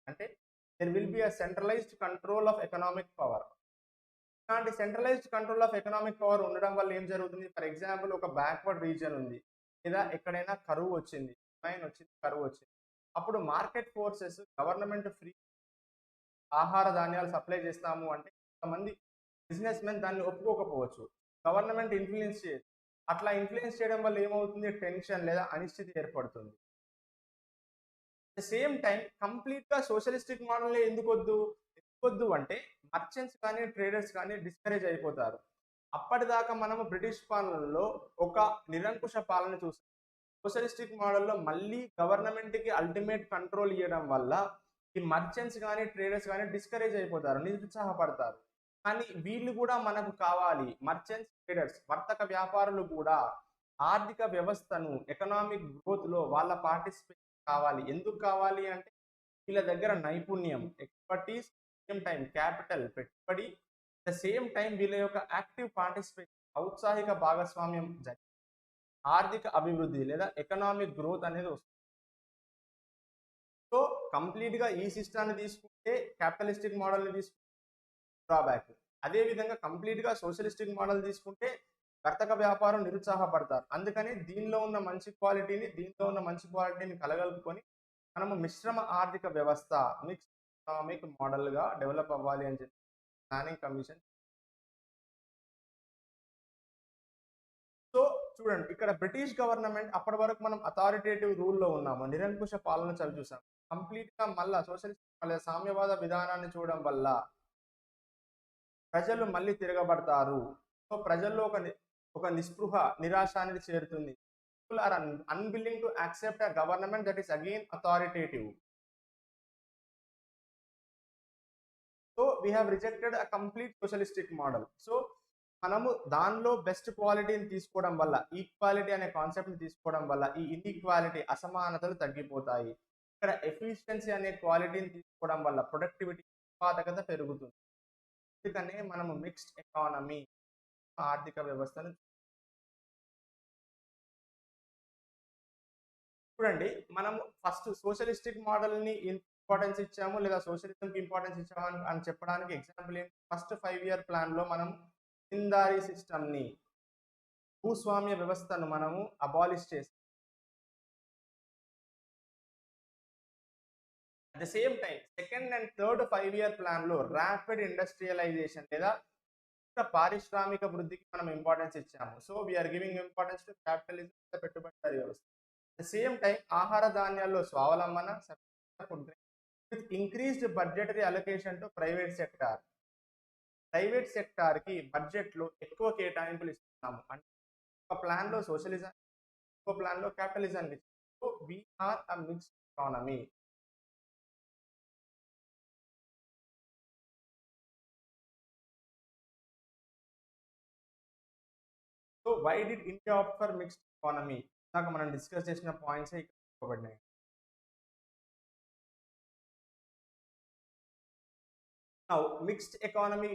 అంటే there will be a centralised control of economic power. ఇలాంటి centralised control of economic power ఉండడం వల్ల ఏం జరుగుతుంది? ఫర్ ఎగ్జాంపుల్ ఒక బ్యాక్వర్డ్ రీజియన్ ఉంది, లేదా ఎక్కడైనా కరువు వచ్చింది, కరువు వచ్చింది, అప్పుడు మార్కెట్ ఫోర్సెస్ గవర్నమెంట్ ఫ్రీ ఆహార ధాన్యాలు సప్లై చేస్తాము అంటే కొంతమంది బిజినెస్ మెన్ దాన్ని ఒప్పుకోకపోవచ్చు, గవర్నమెంట్ ఇన్ఫ్లుయెన్స్ చేయదు. అట్లా ఇన్ఫ్లుయెన్స్ చేయడం వల్ల ఏమవుతుంది? టెన్షన్ లేదా అనిశ్చితి ఏర్పడుతుంది. అట్ ద సేమ్ టైం కంప్లీట్గా సోషలిస్టిక్ మోడల్ ఎందుకొద్దు అంటే మర్చెంట్స్ కానీ ట్రేడర్స్ కానీ డిస్కరేజ్ అయిపోతారు. అప్పటిదాకా మనము బ్రిటిష్ పాలనలో ఒక నిరంకుశ పాలన చూస్తాం. సోషలిస్టిక్ మోడల్లో మళ్ళీ గవర్నమెంట్కి అల్టిమేట్ కంట్రోల్ ఇవ్వడం వల్ల ఈ మర్చెంట్స్ కానీ ట్రేడర్స్ కానీ డిస్కరేజ్ అయిపోతారు, నిరుత్సాహపడతారు. కానీ వీళ్ళు కూడా మనకు కావాలి. మర్చెంట్స్, ట్రేడర్స్, వర్తక వ్యాపారులు కూడా ఆర్థిక వ్యవస్థను, ఎకనామిక్ గ్రోత్లో వాళ్ళ పార్టిసిపేట్ కావాలి. ఎందుకు కావాలి అంటే వీళ్ళ దగ్గర నైపుణ్యం, ఎక్స్పర్టీస్, సేమ్ టైం క్యాపిటల్, పెట్టుబడి, ద సేమ్ టైం వీళ్ళ యొక్క యాక్టివ్ పార్టిసిపేషన్, ఔత్సాహిక భాగస్వామ్యం ఆర్థిక అభివృద్ధి లేదా ఎకనామిక్ గ్రోత్ అనేది వస్తుంది. సో కంప్లీట్గా ఈ సిస్టాన్ని తీసుకుంటే క్యాపిటలిస్టిక్ మోడల్ని తీసుకుంటే డ్రాబ్యాక్. అదేవిధంగా కంప్లీట్గా సోషలిస్టిక్ మోడల్ తీసుకుంటే వర్తక వ్యాపారం నిరుత్సాహపడతారు. అందుకని దీంట్లో ఉన్న మంచి క్వాలిటీని కలగలుపుకొని మనము మిశ్రమ ఆర్థిక వ్యవస్థ మిక్స్డ్ ఎకనామిక్ మోడల్‌గా డెవలప్ అవ్వాలి అని చెప్పి ప్లానింగ్ కమిషన్. సో చూడండి, ఇక్కడ బ్రిటిష్ గవర్నమెంట్ అప్పటి వరకు మనం అథారిటేటివ్ రూల్‌లో ఉన్నాము. నిరంకుశ పాలన చూసాం. కంప్లీట్‌గా మళ్ళా సోషలిస్ట్ మళ్ళీ సామ్యవాద విధానాన్ని చూడడం వల్ల ప్రజలు మళ్ళీ తిరగబడతారు. సో ప్రజల్లో ఒక నిస్పృహ, నిరాశ అనేది చేరుతుంది. People are unwilling to accept a government that is again authoritative. So we have rejected a complete socialistic model. సో మనము దానిలో బెస్ట్ క్వాలిటీని తీసుకోవడం వల్ల, ఈక్వాలిటీ అనే కాన్సెప్ట్ని తీసుకోవడం వల్ల ఈ ఇన్ఈక్వాలిటీ అసమానతలు తగ్గిపోతాయి. ఇక్కడ ఎఫిషియన్సీ అనే క్వాలిటీని తీసుకోవడం వల్ల ప్రొడక్టివిటీ, ఉత్పాదకత పెరుగుతుంది. అందుకనే మనము మిక్స్డ్ ఎకానమీ ఆర్థిక వ్యవస్థను చూడండి. మనం ఫస్ట్ సోషలిస్టిక్ మోడల్ని ఇంపార్టెన్స్ ఇచ్చాము లేదా సోషలిజంకి ఇంపార్టెన్స్ ఇచ్చాము అని చెప్పడానికి ఎగ్జాంపుల్ ఏంటి? ఫస్ట్ 5 year ప్లాన్లో మనం జమీందారీ సిస్టమ్ని, భూస్వామ్య వ్యవస్థను మనము అబాలిష్ చేసాం. At the same time second and third 5 year ప్లాన్లో ర్యాపిడ్ ఇండస్ట్రియలైజేషన్ లేదా పారిశ్రామిక వృద్ధికి మనం ఇంపార్టెన్స్ ఇచ్చాము. So we are giving importance to capitalism, పెట్టుబడిదారీ వ్యవస్థ. అట్ ద సేమ్ టైం ఆహార ధాన్యాల్లో స్వావలంబన, with increased budgetary allocation to private sector. Private సెక్టార్కి బడ్జెట్లో ఎక్కువ కేటాయింపులు ఇస్తున్నాము. అంటే ఒక ప్లాన్లో సోషలిజం, ఇంకో ప్లాన్లో క్యాపిటలిజానికి. So we are a mixed economy. So why did India opt for mixed economy? ఇందాక మనం డిస్కస్ చేసిన పాయింట్స్ ఇక్కడ ఇవ్వబడినాయి. Now mixed economy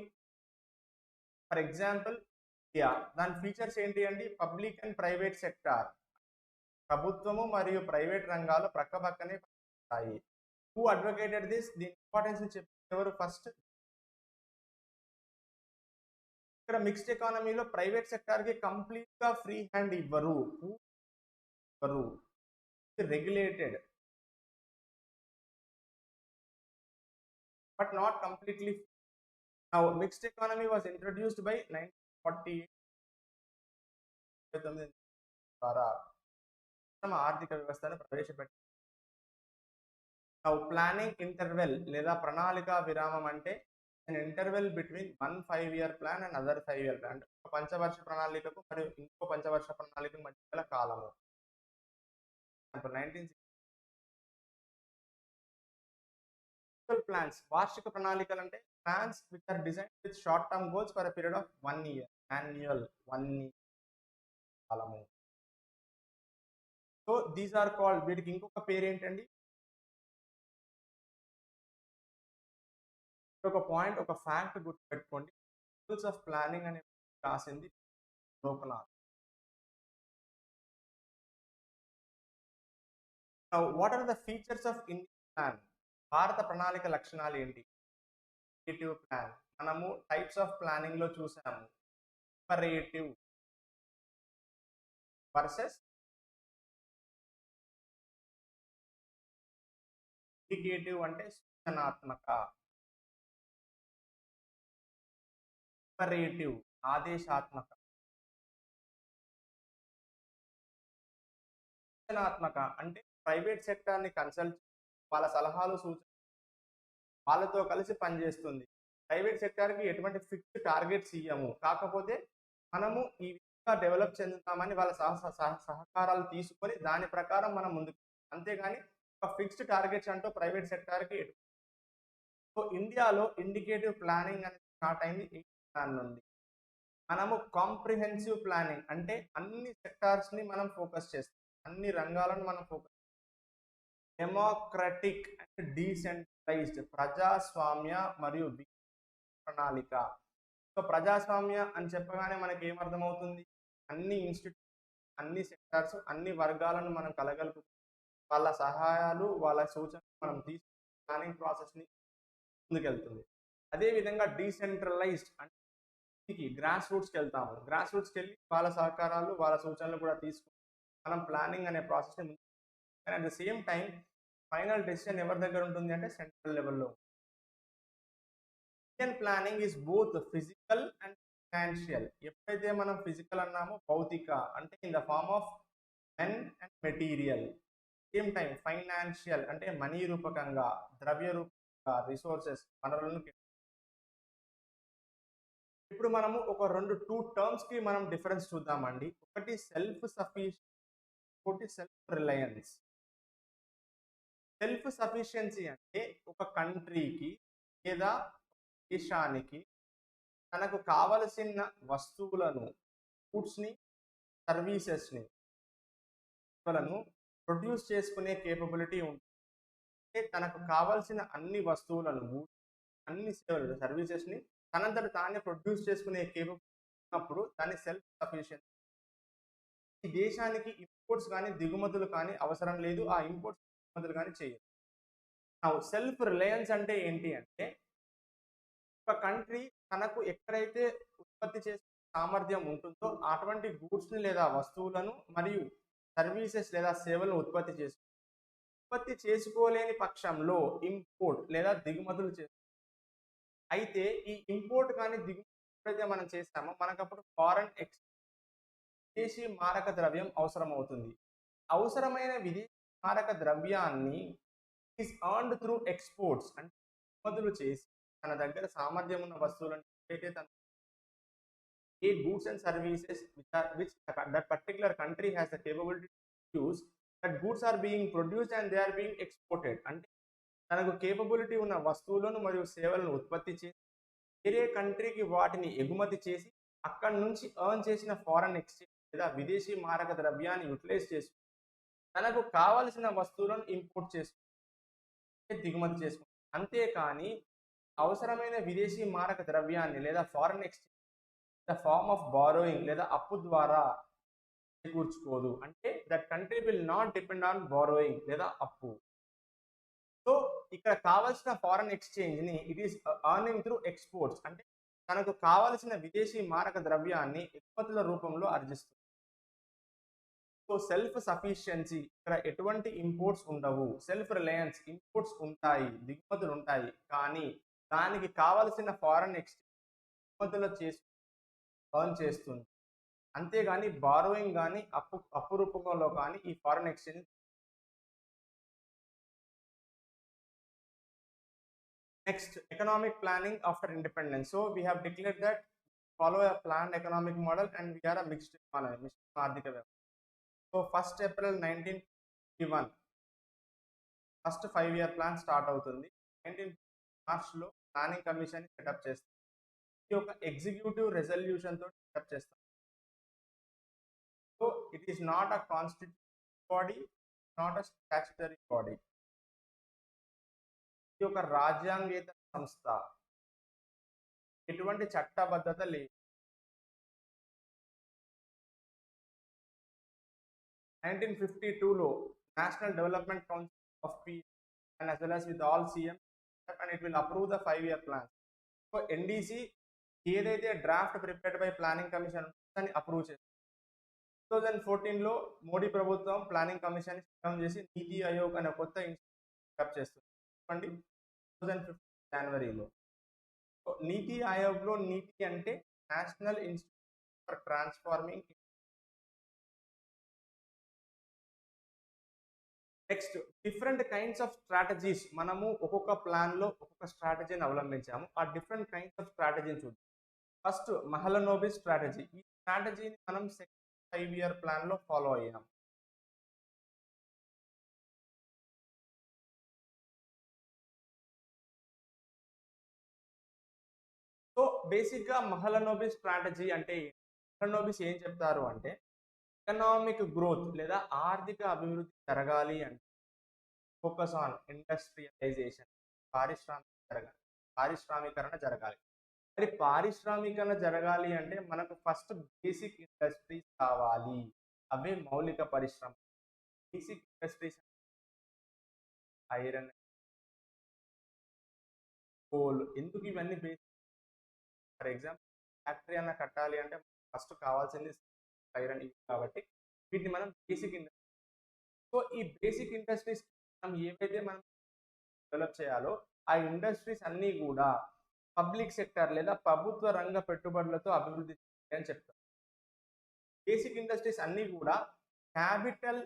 for example India, దాని ఫీచర్స్ ఏంటి అండి? పబ్లిక్ అండ్ ప్రైవేట్ సెక్టార్, ప్రభుత్వము మరియు ప్రైవేట్ రంగాలు ప్రక్కపక్కనే పనిచేస్తాయి. Who advocated this? దీని ఇంపార్టెన్స్ చెప్పేది ఎవరు? ఫస్ట్ ఇక్కడ మిక్స్డ్ ఎకానమీలో ప్రైవేట్ సెక్టార్కి కంప్లీట్గా ఫ్రీ హ్యాండ్ ఇవ్వరు, regulated but not completely. Now, mixed economy was introduced by 1948 ద్వారా ఆర్థిక వ్యవస్థను ప్రవేశపెట్టారు. Now, planning interval లేదా ప్రణాళిక విరామం అంటే an interval between one 5 year plan and other 5 year plan. ఒక పంచవర్ష ప్రణాళికకు మరియు ఇంకో పంచవర్ష ప్రణాళికకు మధ్య కాలము. 1960 plans, వార్షిక ప్రణాళికలు అంటే plans which are designed with short term goals for a period of 1 year. Annual 1 year కాలము. సో దీస్ ఆర్ కాల్డ్, వీటికి ఇంకొక పేరు ఏంటండి? ఒక పాయింట్, ఒక ఫ్యాక్ట్ గుర్తుపెట్టుకోండి. రూల్స్ ఆఫ్ ప్లానింగ్ అనే రాసింది Lokanath. Now, what are the features of Indian plan? భారత ప్రణాళిక లక్షణాలు ఏంటి? ఇండికేటివ్ ప్లాన్ మనము టైప్స్ ఆఫ్ ప్లానింగ్ లో చూసాము. ఆపరేటివ్ వర్సెస్ ఇండికేటివ్ అంటే సూచనాత్మక, ఆపరేటివ్ ఆదేశాత్మక. సూచనాత్మక అంటే ప్రైవేట్ సెక్టార్ని కన్సల్ట్, వాళ్ళ సలహాలు సూచన వాళ్ళతో కలిసి పనిచేస్తుంది. ప్రైవేట్ సెక్టార్కి ఎటువంటి ఫిక్స్డ్ టార్గెట్స్ ఇయ్యము, కాకపోతే మనము ఈ విధంగా డెవలప్ చెందుతామని వాళ్ళ సహకారాలు తీసుకొని దాని ప్రకారం మనం ముందుకు, అంతేగాని ఒక ఫిక్స్డ్ టార్గెట్స్ అంటూ ప్రైవేట్ సెక్టార్కి. సో ఇండియాలో ఇండికేటివ్ ప్లానింగ్ అనేది స్టార్ట్ అయింది 8th ప్లాన్ నుండి. మనము కాంప్రిహెన్సివ్ ప్లానింగ్ అంటే అన్ని సెక్టార్స్ని మనం ఫోకస్ చేస్తాం, అన్ని రంగాలను మనం ఫోకస్. డెమోక్రటిక్ అండ్ డీసెంట్రలైజ్డ్, ప్రజాస్వామ్య మరియు ప్రణాళిక. సో ప్రజాస్వామ్య అని చెప్పగానే మనకి ఏమర్థమవుతుంది? అన్ని ఇన్స్టిట్యూట్, అన్ని సెక్టార్స్, అన్ని వర్గాలను మనం కలగలుపు, వాళ్ళ సహాయాలు, వాళ్ళ సూచనలు మనం తీసుకుని ప్లానింగ్ ప్రాసెస్ని ముందుకెళ్తుంది. అదేవిధంగా డీసెంట్రలైజ్డ్ అంటే గ్రాస్ రూట్స్కి వెళ్తాము. గ్రాస్ రూట్స్కి వెళ్ళి వాళ్ళ సహకారాలు వాళ్ళ సూచనలు కూడా తీసుకుని మనం ప్లానింగ్ అనే ప్రాసెస్ని, కానీ at the same time final decision ఎవరి దగ్గర ఉంటుంది అంటే సెంట్రల్ లెవెల్లో. Indian planning is both physical and financial. ఎప్పుడైతే మనం ఫిజికల్ అన్నామో భౌతిక అంటే in the form of men and material, same time financial అంటే మనీ రూపకంగా, ద్రవ్య రూపకంగా, రిసోర్సెస్ వనరులను. ఇప్పుడు మనము ఒక టూ టర్మ్స్ కి మనం డిఫరెన్స్ చూద్దామండి. ఒకటి సెల్ఫ్ సఫిషియెంట్, ఒకటి సెల్ఫ్ రిలయన్స్. సెల్ఫ్ సఫిషియన్సీ అంటే ఒక కంట్రీకి లేదా దేశానికి తనకు కావలసిన వస్తువులను, గూడ్స్ని, సర్వీసెస్ని ప్రొడ్యూస్ చేసుకునే కేపబిలిటీ ఉంటుంది. అంటే తనకు కావలసిన అన్ని వస్తువులను, అన్ని సేవలు, సర్వీసెస్ని తనంతట తానే ప్రొడ్యూస్ చేసుకునే కేపబిలిటీ ఉన్నప్పుడు దాన్ని సెల్ఫ్ సఫిషియెంట్. ఈ దేశానికి ఇంపోర్ట్స్ కానీ దిగుమతులు కానీ అవసరం లేదు, ఆ ఇంపోర్ట్స్ దిగుమతులు కానీ చేయదు. సెల్ఫ్ రిలయన్స్ అంటే ఏంటి అంటే ఒక కంట్రీ తనకు ఎక్కడైతే ఉత్పత్తి చేసే సామర్థ్యం ఉంటుందో అటువంటి గూడ్స్ని లేదా వస్తువులను మరియు సర్వీసెస్ లేదా సేవలను ఉత్పత్తి చేసుకోలేని పక్షంలో ఇంపోర్ట్ లేదా దిగుమతులు చేస్తారు. అయితే ఈ ఇంపోర్ట్ కానీ దిగుమతి ఎప్పుడైతే మనం చేస్తామో మనకు అప్పుడు ఫారెన్ విదేశీ మారక ద్రవ్యం అవసరం అవుతుంది. అవసరమైన విదేశీ మారక ద్రవ్యాన్ని ఈస్ ఎర్న్డ్ త్రూ ఎక్స్పోర్ట్స్ అంటే దిగుమతులు చేసి తన దగ్గర సామర్థ్యం ఉన్న వస్తువులను ఏదైతే తన ఏ goods and services which that particular country has the capability to use, that goods are being produced and they are being exported. అంటే తనకు కేపబిలిటీ ఉన్న వస్తువులను మరియు సేవలను ఉత్పత్తి చేసి వేరే కంట్రీకి వాటిని ఎగుమతి చేసి అక్కడి నుంచి ఎర్న్ చేసిన ఫారెన్ ఎక్స్చేంజ్ లేదా విదేశీ మారక ద్రవ్యాన్ని యూటిలైజ్ చేసి తనకు కావలసిన వస్తువులను ఇంపోర్ట్ చేసుకుంటే దిగుమతి చేసుకుంటారు. అంతేకాని అవసరమైన విదేశీ మారక ద్రవ్యాన్ని లేదా foreign exchange the form of borrowing లేదా అప్పు ద్వారా చేకూర్చుకోదు. అంటే that country will not depend on borrowing లేదా అప్పు. సో ఇక్కడ కావాల్సిన ఫారెన్ ఎక్స్చేంజ్ ని it is earning through exports అంటే తనకు కావలసిన విదేశీ మారక ద్రవ్యాన్ని ఎగుమతుల రూపంలో ఆర్జిస్తుంది. సో సెల్ఫ్ సఫిషియన్సీ ఇక్కడ ఎటువంటి ఇంపోర్ట్స్ ఉండవు. సెల్ఫ్ రిలయన్స్ ఇంపోర్ట్స్ ఉంటాయి, దిగుమతులు ఉంటాయి, కానీ దానికి కావలసిన ఫారెన్ ఎక్స్చేంజ్ దిగుమతులు చేసి ఎర్న్ చేస్తుంది. అంతేగాని బారోయింగ్ కానీ అప్పు రూపంలో కానీ ఈ foreign exchange. Next, economic planning after independence. So we have declared that follow a planned economic model and we are a mixed economy, mixed ఆర్థిక వ్యవస్థ. So 1st April 1951 first 5-year plan start అవుతుంది. 19 మార్చ్లో planning commission set up చేస్తారు. ఇది ఒక executive resolution తోటి set up చేస్తారు. So it is not a constitution body, not a statutory body. ఇది ఒక రాజ్యాంగేతర సంస్థ, ఎటువంటి చట్టబద్ధత లేదు. 1952లో national development council of peace and as well as with all CM and it will approve the 5-year plan. So NDC ఏదైతే draft prepared by planning commission దాన్ని అప్రూవ్ చేస్తుంది. 2014లో మోడీ ప్రభుత్వం ప్లానింగ్ కమిషన్ సిద్ధం చేసి నీతి ఆయోగ్ అనే కొత్త ఇన్స్టిట్యూట్ చేస్తుంది. 2015 జనవరిలో నీతి ఆయోగ్లో నీతి అంటే national institute for transforming. Next, different kinds of strategies. మనము ఒక్కొక్క ప్లాన్లో ఒక్కొక్క స్ట్రాటజీని అవలంబించాము. ఆ డిఫరెంట్ కైండ్స్ ఆఫ్ స్ట్రాటజీని చూద్దాం. First, Mahalanobis strategy. ఈ స్ట్రాటజీని మనం 5-year ప్లాన్లో ఫాలో అయ్యాం. సో బేసిక్గా మహలనోబిస్ స్ట్రాటజీ అంటే మహలనోబిస్ ఏం చెప్తారు అంటే ఎకనామిక్ గ్రోత్ లేదా ఆర్థిక అభివృద్ధి జరగాలి అంటే ఫోకస్ ఆన్ ఇండస్ట్రియలైజేషన్, పారిశ్రామీకరణ జరగాలి. మరి పారిశ్రామీకరణ జరగాలి అంటే మనకు ఫస్ట్ బేసిక్ ఇండస్ట్రీస్ కావాలి. అవే మౌలిక పరిశ్రమ. Basic industries iron, coal. ఎందుకు ఇవన్నీ బేసిక్? ఫర్ ఎగ్జాంపుల్ ఫ్యాక్టరీ అన్న కట్టాలి అంటే ఫస్ట్ కావాల్సింది ఐరన్ కాబట్టి వీటిని మనం బేసిక్ ఇండస్ట్రీ. సో ఈ బేసిక్ ఇండస్ట్రీస్ మనం ఏవైతే మనం డెవలప్ చేయాలో ఆ ఇండస్ట్రీస్ అన్నీ కూడా పబ్లిక్ సెక్టర్ లేదా ప్రభుత్వ రంగ పెట్టుబడులతో అభివృద్ధి అని చెప్తారు. బేసిక్ ఇండస్ట్రీస్ అన్నీ కూడా క్యాపిటల్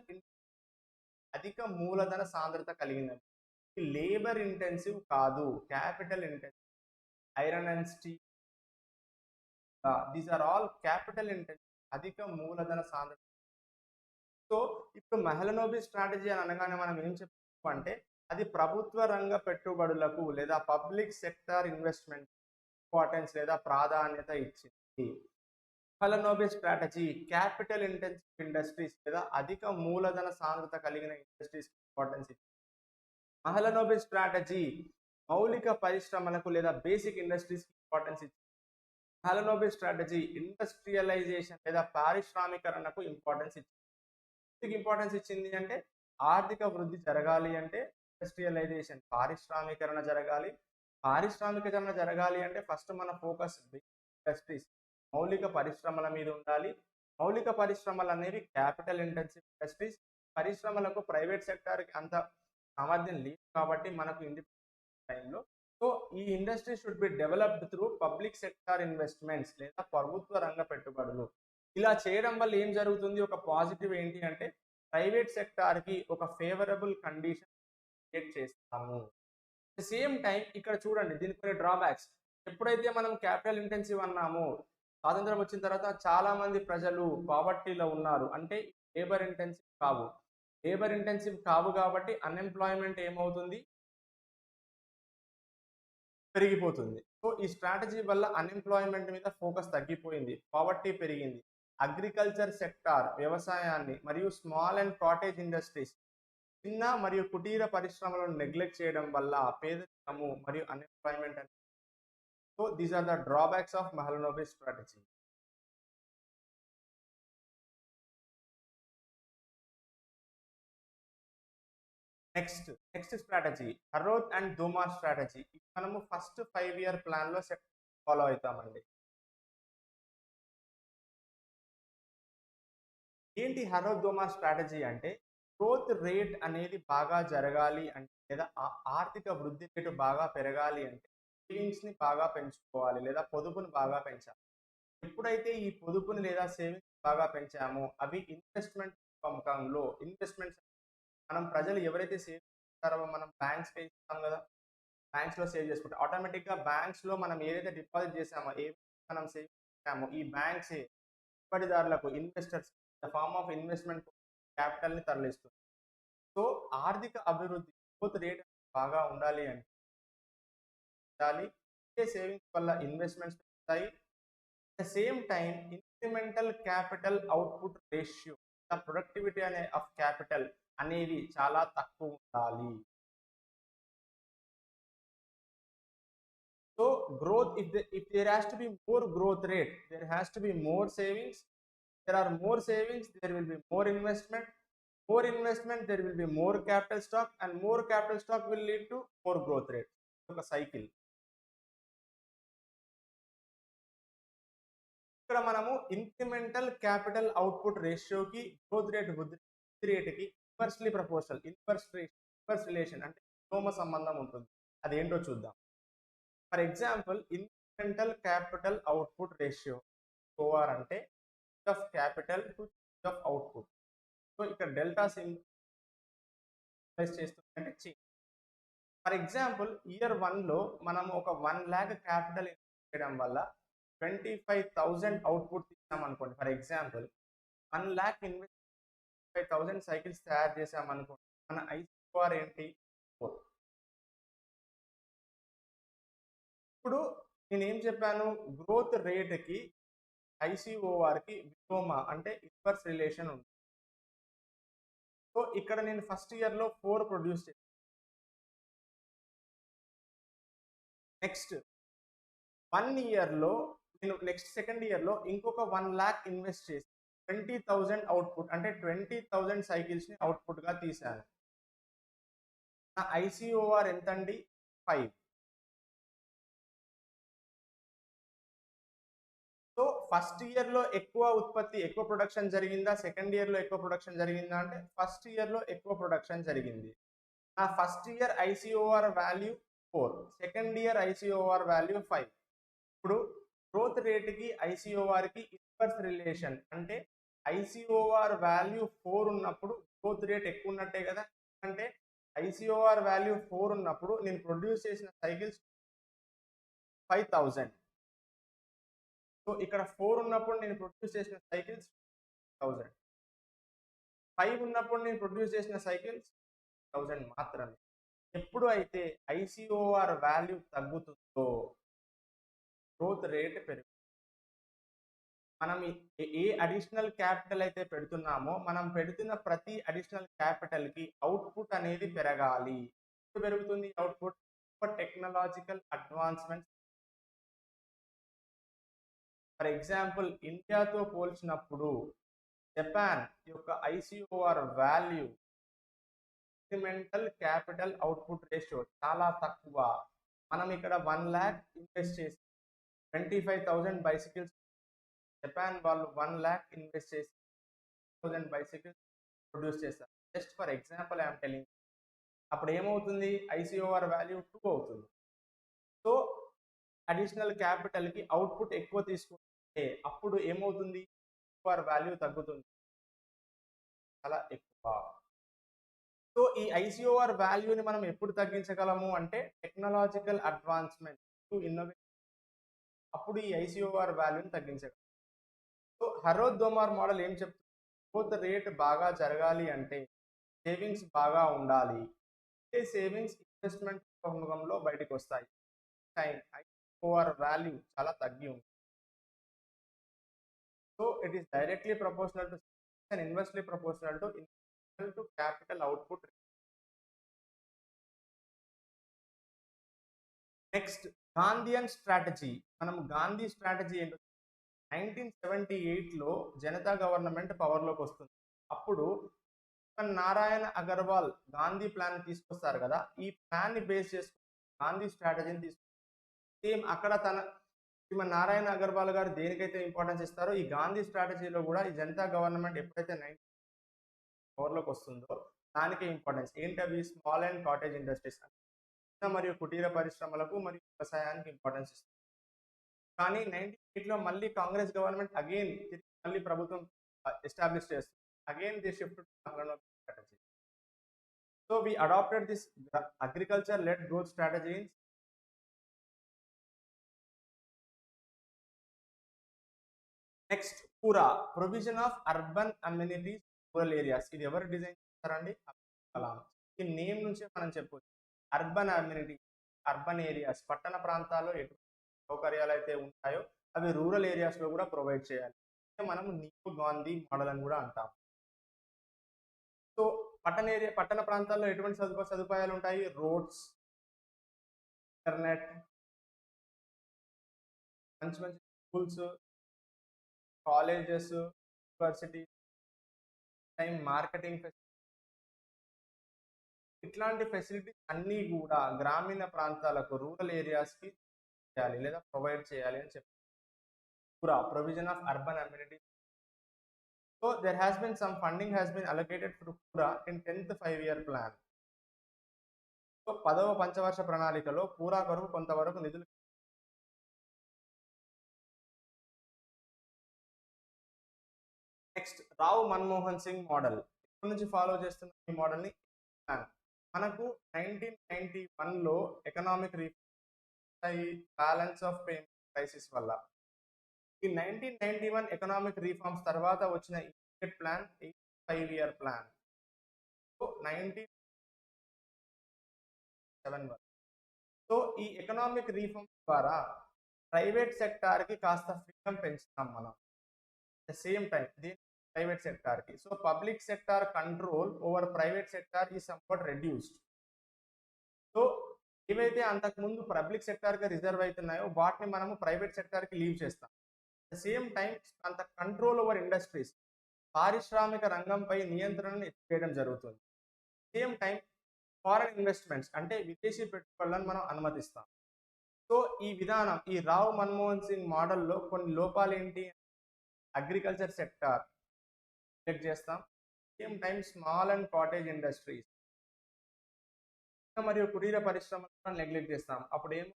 అధిక మూలధన సాంద్రత కలిగినవి, లేబర్ ఇంటెన్సివ్ కాదు, capital intensive. Iron and steel, these are all capital intensive, అధిక మూలధన సాంద్రత. సో ఇప్పుడు మెహలనోబిస్ స్ట్రాటజీ అని అనగానే మనం ఏం చెప్తాము అంటే అది ప్రభుత్వ రంగ పెట్టుబడులకు లేదా పబ్లిక్ సెక్టార్ ఇన్వెస్ట్మెంట్ ఇంపార్టెన్స్ లేదా ప్రాధాన్యత ఇచ్చింది. మెహలనోబిస్ స్ట్రాటజీ క్యాపిటల్ ఇంటెన్సివ్ ఇండస్ట్రీస్ లేదా అధిక మూలధన సాంద్రత కలిగిన ఇండస్ట్రీస్ ఇంపార్టెన్స్ ఇచ్చింది. మెహలనోబిస్ స్ట్రాటజీ మౌలిక పరిశ్రమలకు లేదా బేసిక్ ఇండస్ట్రీస్ ఇంపార్టెన్స్ ఇచ్చింది. మెహలనోబిస్ స్ట్రాటజీ ఇండస్ట్రియలైజేషన్ లేదా పారిశ్రామికరణకు ఇంపార్టెన్స్ ఇచ్చింది. ఇంపార్టెన్స్ ఇచ్చింది అంటే ఆర్థిక వృద్ధి జరగాలి అంటే ఇండస్ట్రియలైజేషన్ పారిశ్రామికరణ జరగాలి. పారిశ్రామికరణ జరగాలి అంటే ఫస్ట్ మన ఫోకస్ ఇండస్ట్రీస్ మౌలిక పరిశ్రమల మీద ఉండాలి. మౌలిక పరిశ్రమలు అనేవి క్యాపిటల్ ఇంటెన్సివ్ ఇండస్ట్రీస్. పరిశ్రమలకు ప్రైవేట్ సెక్టార్కి అంత సామర్థ్యం లేదు కాబట్టి మనకు ఇండిపెండెంట్ టైంలో సో ఈ industry should be developed through public sector investments లేదా ప్రభుత్వ రంగ పెట్టుబడులు. ఇలా చేయడం వల్ల ఏం జరుగుతుంది, ఒక పాజిటివ్ ఏంటి అంటే ప్రైవేట్ సెక్టార్కి ఒక ఫేవరబుల్ కండిషన్ క్రియేట్ చేస్తాము. సేమ్ టైం ఇక్కడ చూడండి దీనికి కొన్ని డ్రాబ్యాక్స్. ఎప్పుడైతే మనం క్యాపిటల్ ఇంటెన్సివ్ అన్నామో స్వాతంత్రం వచ్చిన తర్వాత చాలా మంది ప్రజలు పావర్టీలో ఉన్నారు అంటే లేబర్ ఇంటెన్సివ్ కావు. లేబర్ ఇంటెన్సివ్ కావు కాబట్టి అన్ఎంప్లాయ్మెంట్ ఏమవుతుంది, పెరిగిపోతుంది. సో ఈ స్ట్రాటజీ వల్ల అన్ఎంప్లాయ్మెంట్ మీద ఫోకస్ తగ్గిపోయింది, పావర్టీ పెరిగింది. అగ్రికల్చర్ సెక్టార్ వ్యవసాయాన్ని మరియు స్మాల్ అండ్ కాటేజ్ ఇండస్ట్రీస్ చిన్న మరియు కుటీర పరిశ్రమలను నెగ్లెక్ట్ చేయడం వల్ల పేదరికము మరియు అన్ఎంప్లాయ్మెంట్ అనేది. So these are the drawbacks of Mahalanobis strategy. Next strategy Harrod and Domar strategy. మనము ఫస్ట్ 5-year ప్లాన్ లో ఫాలో అవుతామండి. ఏంటి హరోత్ దోమా స్ట్రాటజీ అంటే గ్రోత్ రేట్ అనేది బాగా జరగాలి అంటే లేదా ఆర్థిక వృద్ధి రేటు బాగా పెరగాలి అంటే సేవింగ్స్ ని బాగా పెంచుకోవాలి లేదా పొదుపుని బాగా పెంచాలి. ఎప్పుడైతే ఈ పొదుపుని లేదా సేవింగ్స్ బాగా పెంచామో అవి ఇన్వెస్ట్మెంట్ ముఖంలో ఇన్వెస్ట్మెంట్స్ మనం ప్రజలు ఎవరైతే సేవ్ చేస్తారో మనం బ్యాంక్స్కి ఇస్తాం కదా, బ్యాంక్స్లో సేవ్ చేసుకుంటాం. ఆటోమేటిక్గా బ్యాంక్స్లో మనం ఏదైతే డిపాజిట్ చేసామో మనం సేవ్ చేసామో ఈ బ్యాంక్స్ పెట్టుబడిదారులకు ఇన్వెస్టర్స్ ఫార్మ్ ఆఫ్ ఇన్వెస్ట్మెంట్ క్యాపిటల్ని తరలిస్తుంది. సో ఆర్థిక అభివృద్ధి గ్రోత్ రేట్ బాగా ఉండాలి అంటే సేవింగ్స్ వల్ల ఇన్వెస్ట్మెంట్స్ పెరుగుతాయి. At the same time incremental capital output ratio productivity అనే ఆఫ్ క్యాపిటల్ అనేది చాలా తక్కువ ఉండాలి. So growth if there has to be more growth rate there has to be more savings. There are more savings, there will be more investment there will be more capital stock and more capital stock will lead to more growth rate. ఒక cycle. ఇక్కడ మనము incremental capital output రేషియోకి growth rate వృద్ధి రేటుకి inversely proportional inverse relation అంటే విలోమ సంబంధం ఉంటుంది. అదేంటో చూద్దాం. For example incremental capital output ratio or అంటే of capital to of output. So ఇక్కడ డెల్టా సింప్లైజ్ చేస్తుందంటే చేంజ్. ఫర్ ఎగ్జాంపుల్ ఇయర్ 1లో మనం ఒక 1 lakh క్యాపిటల్ ఇన్వెస్ట్ చేయడం వల్ల 25,000 అవుట్పుట్ తీసామనుకోండి. For example 1 lakh invest 25,000 cycles తయారు చేసామనుకోండి. మన ఐసీఓఆర్ ఏంటి 4. ఇప్పుడు నేనేం చెప్పాను, గ్రోత్ రేట్కి ఐసీఓఆర్కి విలోమ అంటే ఇన్వర్స్ రిలేషన్ ఉంది. సో ఇక్కడ నేను ఫస్ట్ ఇయర్లో 4 ప్రొడ్యూస్ చేశాను. నెక్స్ట్ 1 ఇయర్లో నేను సెకండ్ ఇయర్లో ఇంకొక 1 lakh ఇన్వెస్ట్ చేసి 20,000 అవుట్పుట్ అంటే 20,000 సైకిల్స్ని అవుట్పుట్గా తీశాను. నా ఐసీఓఆర్ ఎంతండి 5. ఫస్ట్ ఇయర్లో ఎక్కువ ఉత్పత్తి ఎక్కువ ప్రొడక్షన్ జరిగిందా, సెకండ్ ఇయర్లో ఎక్కువ ప్రొడక్షన్ జరిగిందా అంటే ఫస్ట్ ఇయర్లో ఎక్కువ ప్రొడక్షన్ జరిగింది. నా first year ICOR value 4, second year ICOR value 5. ఇప్పుడు గ్రోత్ రేట్కి ఐసిఓఆర్కి ఇన్వర్స్ రిలేషన్, అంటే ఐసిఓఆర్ వాల్యూ 4 ఉన్నప్పుడు గ్రోత్ రేట్ ఎక్కువ ఉన్నట్టే కదా. అంటే ఐసిఓఆర్ వాల్యూ 4 ఉన్నప్పుడు నేను ప్రొడ్యూస్ చేసిన సైకిల్స్ 5000. సో ఇక్కడ 4 ఉన్నప్పుడు నేను ప్రొడ్యూస్ చేసిన సైకిల్స్ 1000, 5 ఉన్నప్పుడు నేను ప్రొడ్యూస్ చేసిన సైకిల్స్ 1000 మాత్రమే. ఎప్పుడు అయితే ఐసిఓఆర్ వాల్యూ తగ్గుతుందో గ్రోత్ రేట్ పెరుగుతుంది. మనం ఏ అడిషనల్ క్యాపిటల్ అయితే పెడుతున్నామో మనం పెడుతున్న ప్రతి అడిషనల్ క్యాపిటల్కి అవుట్పుట్ అనేది పెరగాలి. ఎప్పుడు పెరుగుతుంది output? For technological advancement. For example ఇండియాతో పోల్చినప్పుడు జపాన్ యొక్క ICOR value incremental capital output ratio చాలా తక్కువ. మనం ఇక్కడ 1 lakh ఇన్వెస్ట్ చేసి 25,000 బైసికల్స్, జపాన్ వాళ్ళు 1 lakh ఇన్వెస్ట్ చేసి 1000 బైసికల్స్ ప్రొడ్యూస్ చేస్తారు. Just for example I'm telling. అప్పుడు ఏమవుతుంది? ఐసిఓఆర్ వాల్యూ 2 అవుతుంది. సో అడిషనల్ క్యాపిటల్కి అవుట్పుట్ ఎక్కువ తీసుకుంటే అప్పుడు ఏమవుతుంది? ఐసిఓఆర్ వాల్యూ తగ్గుతుంది, చాలా ఎక్కువ. సో ఈ ఐసిఓఆర్ వాల్యూని మనం ఎప్పుడు తగ్గించగలము అంటే టెక్నాలజికల్ అడ్వాన్స్మెంట్ టు ఇన్నోవేషన్, అప్పుడు ఈ ఐసిఓఆర్ వాల్యూని తగ్గించగలం. సో హరోద్ దోమార్ మోడల్ ఏం చెప్తుంది? గ్రోత్ రేట్ బాగా జరగాలి అంటే సేవింగ్స్ బాగా ఉండాలి. సేవింగ్స్ ఇన్వెస్ట్మెంట్ రూపంలో బయటకు వస్తాయి. టైం ఐసిఓఆర్ వాల్యూ చాలా తగ్గి ఉంది. So it is directly proportional to and inversely proportional to capital output. Next Gandhian strategy. మనం గాంధీ స్ట్రాటజీ ఏంటో 1978లో జనతా గవర్నమెంట్ పవర్లోకి వస్తుంది. అప్పుడు నారాయణ అగర్వాల్ గాంధీ ప్లాన్ తీసుకొస్తారు కదా. ఈ ప్లాన్ ని బేస్ చేసుకుని గాంధీ స్ట్రాటజీని తీసుకొస్తారు. సేమ్ అక్కడ నారాయణ అగర్వాల్ గారు దేనికైతే ఇంపార్టెన్స్ ఇస్తారో ఈ గాంధీ స్ట్రాటజీలో కూడా ఈ జనతా గవర్నమెంట్ ఎప్పుడైతే పవర్లోకి వస్తుందో దానికి ఇంపార్టెన్స్ ఏంటవి? స్మాల్ అండ్ కాటేజ్ ఇండస్ట్రీస్, మరియు కుటీర పరిశ్రమలకు మరియు వ్యవసాయానికి ఇంపార్టెన్స్ ఇస్తుంది. కానీ 98లో మళ్ళీ కాంగ్రెస్ గవర్నమెంట్ అగైన్ మళ్ళీ ప్రభుత్వం ఎస్టాబ్లిష్ చేస్తుంది. Again the shift to strategy. So we adapted this agriculture led growth strategy. Next PURA, provision of urban amenities rural areas. ఇది ఎవరు డిజైన్ చేస్తారండి? అబ్దుల్ కలాం. ఈ నేమ్ నుంచే మనం చెప్పొచ్చు అర్బన్ అమ్యూనిటీ, అర్బన్ ఏరియాస్, పట్టణ ప్రాంతాల్లో ఎటువంటి సౌకర్యాలు అయితే ఉంటాయో అవి రూరల్ ఏరియాస్లో కూడా ప్రొవైడ్ చేయాలి. మనం నియో గాంధీ మోడల్ అని కూడా అంటాం. సో పట్టణ ప్రాంతాల్లో ఎటువంటి సదుపాయాలు ఉంటాయి? రోడ్స్, ఇంటర్నెట్, మంచి మంచి స్కూల్స్, కాలేజెస్, యూనివర్సిటీ, మార్కెటింగ్, ఇట్లాంటి ఫెసిలిటీస్ అన్నీ కూడా గ్రామీణ ప్రాంతాలకు రూరల్ ఏరియాస్కి చేయాలి లేదా ప్రొవైడ్ చేయాలి అని చెప్పి PURA provision of urban amenities. So there has been some funding has been allocated for PURA in 10th 5-year plan. సో 10వ పంచవర్ష ప్రణాళికలో పూరా కొరకు కొంతవరకు నిధులు. Next Rao Manmohan Singh model. ఇప్పటి నుంచి ఫాలో చేస్తున్న ఈ మోడల్ని ప్లాన్. మనకు 1991లో economic balance of payment crisis వల్ల ఈ 1991 ఎకనామిక్ రీఫార్మ్స్ తర్వాత వచ్చిన immediate plan 5-year plan. So 1971. So ఈ ఎకనామిక్ రీఫార్మ్స్ ద్వారా ప్రైవేట్ సెక్టార్కి కాస్త ఫ్రీడమ్ పెంచుతాం మనం. అట్ ద సేమ్ టైం దీని ప్రైవేట్ సెక్టార్కి. So public sector control over private sector ఈ సంవాట్ రెడ్యూస్డ్. సో ఏవైతే అంతకుముందు పబ్లిక్ సెక్టార్కి రిజర్వ్ అవుతున్నాయో వాటిని మనము ప్రైవేట్ సెక్టార్కి లీవ్ చేస్తాం. అట్ ద సేమ్ టైం అంత కంట్రోల్ ఓవర్ ఇండస్ట్రీస్, పారిశ్రామిక రంగంపై నియంత్రణను ఎత్తివేయడం జరుగుతుంది. సేమ్ టైం ఫారెన్ ఇన్వెస్ట్మెంట్స్ అంటే విదేశీ పెట్టుబడులను మనం అనుమతిస్తాం. సో ఈ విధానం, ఈ రావు మన్మోహన్ సింగ్ మోడల్లో కొన్ని లోపాలు ఏంటి? అగ్రికల్చర్ సెక్టార్ నెగ్లెక్ట్ చేస్తాం. Same time small and cottage industries మరియు కుటీర పరిశ్రమలను నెగ్లెక్ట్ చేస్తాం. అప్పుడు ఏం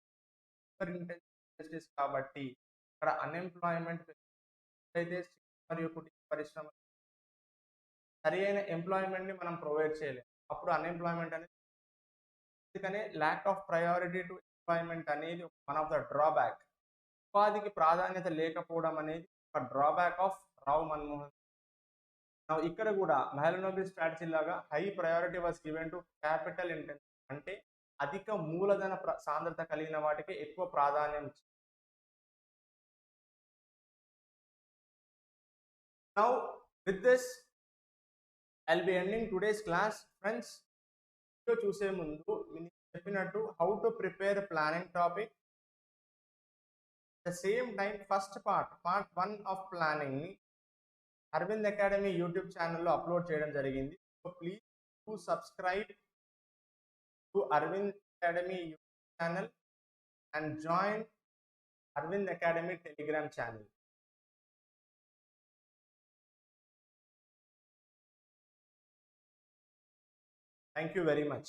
ఇండస్ట్రీస్ కాబట్టి ఇక్కడ అన్ఎంప్లాయ్మెంట్ అయితే మరియు కుటీర పరిశ్రమ సరి అయిన ఎంప్లాయ్మెంట్ని మనం ప్రొవైడ్ చేయలేము. అప్పుడు అన్ఎంప్లాయ్మెంట్ అనేది అందుకనే lack of priority to employment అనేది వన్ ఆఫ్ ద డ్రాబ్యాక్. ఉపాధికి ప్రాధాన్యత లేకపోవడం అనేది ఒక డ్రాబ్యాక్ ఆఫ్ రావు మన్మోహన్. ఇక్కడ కూడా మెహలనోబిస్ స్ట్రాటజీ లాగా high priority was given to capital intensive అంటే అధిక మూలధన సాంద్రత కలిగిన వాటికి ఎక్కువ ప్రాధాన్యం. Now with this I'll be ending today's class. Friends, video చూసే ముందు నేను చెప్పినట్టు how to prepare planning topic. At the same time first part 1 of planning Arvind academy YouTube ఛానల్లో అప్లోడ్ చేయడం జరిగింది. So please to subscribe to Arvind academy YouTube channel and join Arvind academy telegram channel. Thank you very much.